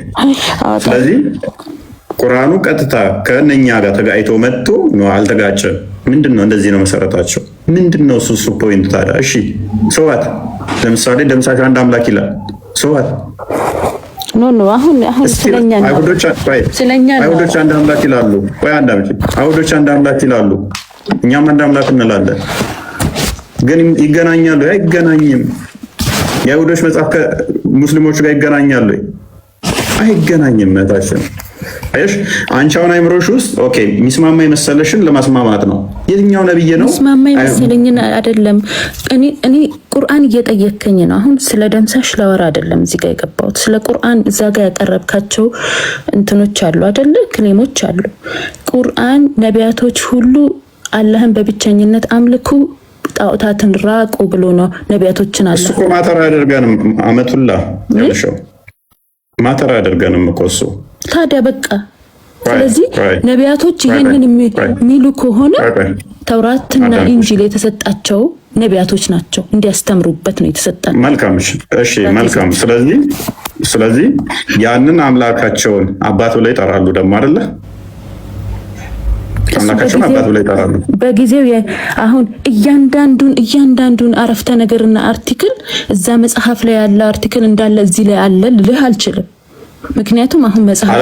ስለዚህ ቁርአኑ ቀጥታ ከእነኛ ጋር ተጋይቶ መጥቶ ነው አልተጋጨም። ምንድነው እንደዚህ ነው መሰረታቸው። ምንድነው እሱ ፖይንት ታዲያ? እሺ ሰዋት ለምሳሌ ደምሳሽ አንድ አምላክ ይላል። ሰዋት ኖ አሁን ስለኛ ነው። አይሁዶች አንድ አምላክ ይላሉ። አይሁዶች አንድ አምላክ ይላሉ። እኛም አንድ አምላክ እንላለን። ግን ይገናኛሉ? አይገናኝም። የአይሁዶች መጽሐፍ ከሙስሊሞች ጋር ይገናኛሉ? አይገናኝም። መታችን አይሽ አንቺ አሁን አይምሮሽ ውስጥ ኦኬ ሚስማማ የመሰለሽን ለማስማማት ነው። የትኛው ነብይ ነው ሚስማማ የመሰለኝን አይደለም። እኔ ቁርአን እየጠየከኝ ነው። አሁን ስለ ደምሳሽ ላወራ አይደለም እዚህ ጋር የገባሁት። ስለ ቁርአን እዛ ጋር ያቀረብካቸው እንትኖች አሉ አይደለ? ክሌሞች አሉ። ቁርአን ነቢያቶች ሁሉ አላህን በብቸኝነት አምልኩ ጣዖታትን ራቁ ብሎ ነው ነቢያቶችን አለ። እሱ ማተር አደርገንም አመቱላ ያልሽው ማተር አደርገንም እኮ እሱ ታዲያ በቃ ስለዚህ ነቢያቶች ይሄንን የሚሉ ከሆነ ተውራትና ኢንጂል የተሰጣቸው ነቢያቶች ናቸው እንዲያስተምሩበት ነው የተሰጣቸው። መልካም እሺ መልካም። ስለዚህ ያንን አምላካቸውን አባት ብለው ይጠራሉ ደግሞ አይደለ? አምላካቸውን አባት ብለው ይጠራሉ። በጊዜው አሁን እያንዳንዱን አረፍተ ነገርና አርቲክል እዛ መጽሐፍ ላይ ያለ አርቲክል እንዳለ እዚህ ላይ አለ ልልህ አልችልም። ምክንያቱም አሁን መጽሐፍ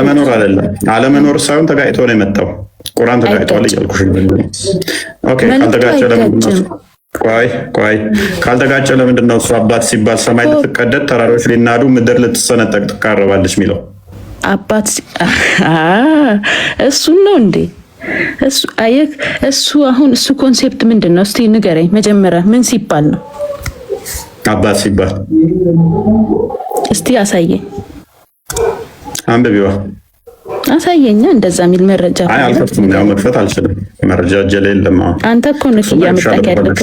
አለመኖር ሳይሆን ተጋጭቶ ነው የመጣው። ቁርአን ተጋጭቷል እያልኩሽ ነው። ኦኬ ካልተጋጨ ለምንድን ነው እሱ አባት ሲባል ሰማይ ልትቀደድ ተራሮች ሊናዱ ምድር ልትሰነጠቅ ትቃረባለች የሚለው? አባት እሱ ነው እንዴ? እሱ አሁን እሱ ኮንሴፕት ምንድን ነው? እስቲ ንገረኝ መጀመሪያ። ምን ሲባል ነው አባት ሲባል? እስቲ አሳየኝ። አንብቢዋ አሳየኛ። እንደዛ የሚል መረጃ አልከፍትም። ያው መክፈት አልችልም። መረጃ እጄ ላይ የለም። አንተ እኮ ነህ ያመጣክ ያለከ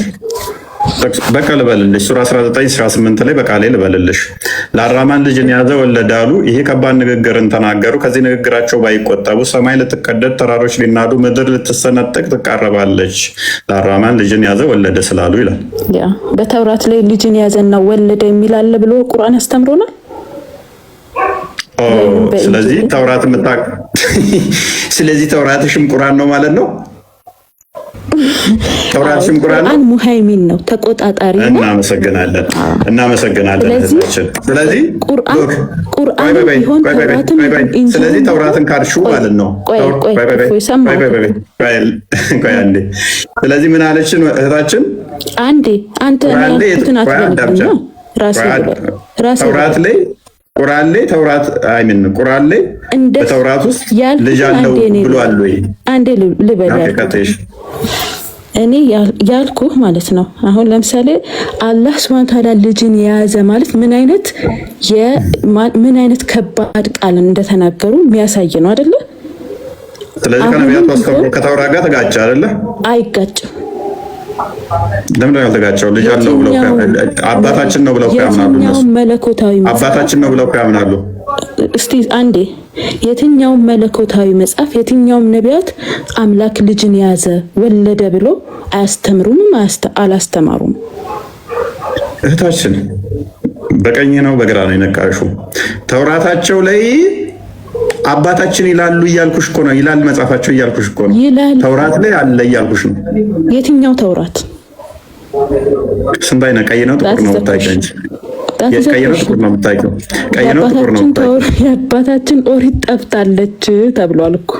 በቃ ልበልልሽ። ሱራ 19:18 ላይ በቃ ላይ ልበልልሽ። ለአራማን ልጅን ያዘ ወለደ አሉ። ይሄ ከባድ ንግግርን ተናገሩ። ከዚህ ንግግራቸው ባይቆጠቡ ሰማይ ልትቀደድ ተራሮች ሊናዱ ምድር ልትሰነጠቅ ትቃረባለች። ለአራማን ልጅን ያዘ ወለደ ስላሉ ይላል። ያ በተውራት ላይ ልጅን ያዘና ወለደ የሚል አለ ብሎ ቁርአን አስተምሮናል። ስለዚህ ተውራትሽም ቁርአን ነው ማለት ነው። ተውራትሽም ቁርአን ነው። ሙሃይሚን ነው ተቆጣጣሪ ነው። እናመሰግናለን። ስለዚህ ስለዚህ ተውራትን ካድሹ ማለት ነው። ስለዚህ ምን አለችን እህታችን? አንዴ አንተ ራስህ ተውራት ላይ ተውራት አይምን ቁርአን ላይ በተውራት ውስጥ ልጅ አለው ብሏል ወይ? አንዴ ልበል እኔ ያልኩህ ማለት ነው። አሁን ለምሳሌ አላህ Subhanahu Ta'ala ልጅን የያዘ ማለት ምን አይነት ከባድ ቃል እንደተናገሩ የሚያሳይ ነው አይደለ? ስለዚህ ከነቢያቱ አስተምሮ ከተውራት ጋር ተጋጨ አይደለ? አይጋጭም። ለምን ያልተጋጨው? ልጅ አለው ብለው አባታችን ነው ብለው ያምናሉ። መለኮታዊ አባታችን ነው ብለው ያምናሉ። እስቲ አንዴ የትኛው መለኮታዊ መጽሐፍ የትኛው ነቢያት አምላክ ልጅን ያዘ ወለደ ብሎ አያስተምሩም? አላስተማሩም። እህታችን በቀኝ ነው በግራ ነው የነቃሹ? ተውራታቸው ላይ አባታችን ይላሉ እያልኩሽ እኮ ነው። ይላል መጽሐፋቸው እያልኩሽ እኮ ነው። ተውራት ላይ አለ እያልኩሽ ነው። የትኛው ተውራት? ስንት አይነት ቀይ ነው ጥቁር ነው የምታውቂው? ቀይ ነው ጥቁር ነው የምታውቂው? ቀይ ነው ጥቁር ነው የምታውቂው? የአባታችን ኦሪት ጠፍታለች ተብሏል እኮ።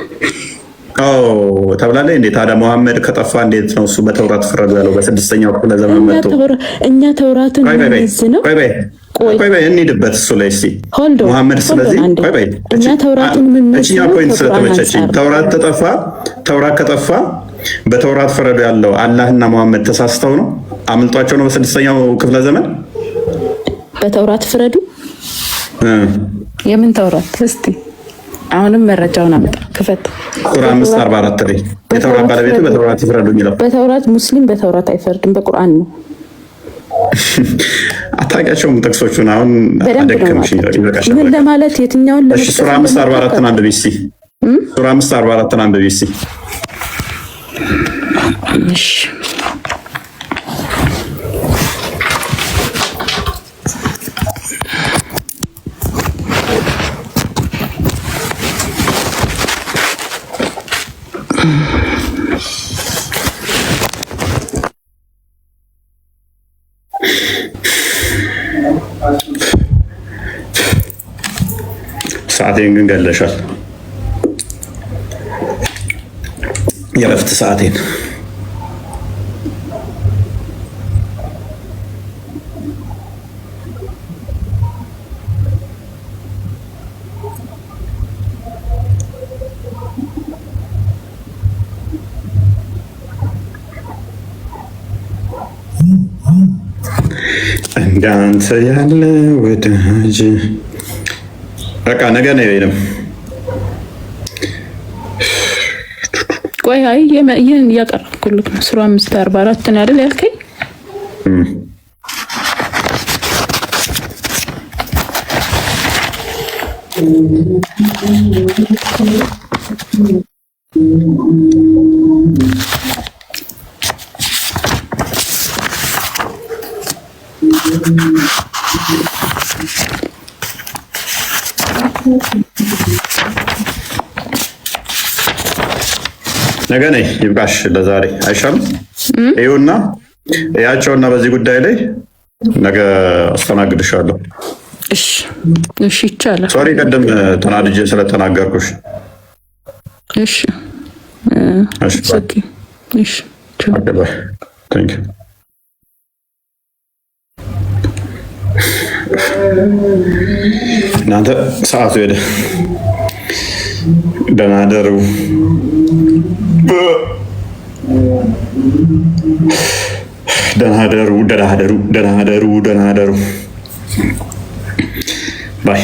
ተብላለች እንዴ? ታዲያ መሐመድ ከጠፋ እንዴት ነው እሱ በተውራት ፈረዱ ያለው? በስድስተኛው ክፍለ ዘመን መጥቶ እኛ ተውራትን ነው ቆይ እንሂድበት እሱ ላይ እስኪ መሐመድ። ስለዚህ እኛ ተውራትን እችኛ ፖይንት ስለተመቸችኝ ተውራት ተጠፋ። ተውራት ከጠፋ በተውራት ፈረዱ ያለው አላህና መሐመድ ተሳስተው ነው አምልጧቸው ነው በስድስተኛው ክፍለ ዘመን በተውራት ፍረዱ። የምን ተውራት? እስቲ አሁንም መረጃውን አምጣ፣ ክፈት። ቁርአን 5:44 ላይ የተውራት ባለቤቱ በተውራት ይፍረዱ የሚለው በተውራት ሙስሊም በተውራት አይፈርድም፣ በቁርአን ነው። አታውቂያቸውም ጥቅሶቹን? አሁን አደከምሽ ይበቃሻል። ምን ለማለት የትኛውን እሺ ሱራ 5:44 አንድ ቢሲ ሱራ 5:44 አንድ ቢሲ እሺ ሰዓቴን ግን ገለሻል። የረፍት ሰዓቴን እንዳንተ ያለ ወዳጅ በቃ ነገ ነው የለም። ቆይ አይ ይሄን እያቀረብኩልክ ነው። ሱራ 5:44 ነው አይደል ያልከኝ? ነገ ነኝ ይብቃሽ፣ ለዛሬ አይሻልም? ይኸውና ያቸውና በዚህ ጉዳይ ላይ ነገ አስተናግድሻለሁ። እሺ እሺ ይቻላል። ሶሪ ቀደም ተናድጄ ስለተናገርኩሽ። እሺ እሺ እሺ ታንክ ዩ። እናንተ ሰዓቱ ሄደ። ደህና ደሩ። ደህና ደሩ። ደህና ደሩ። ደህና ደሩ። ደህና ደሩ። ባይ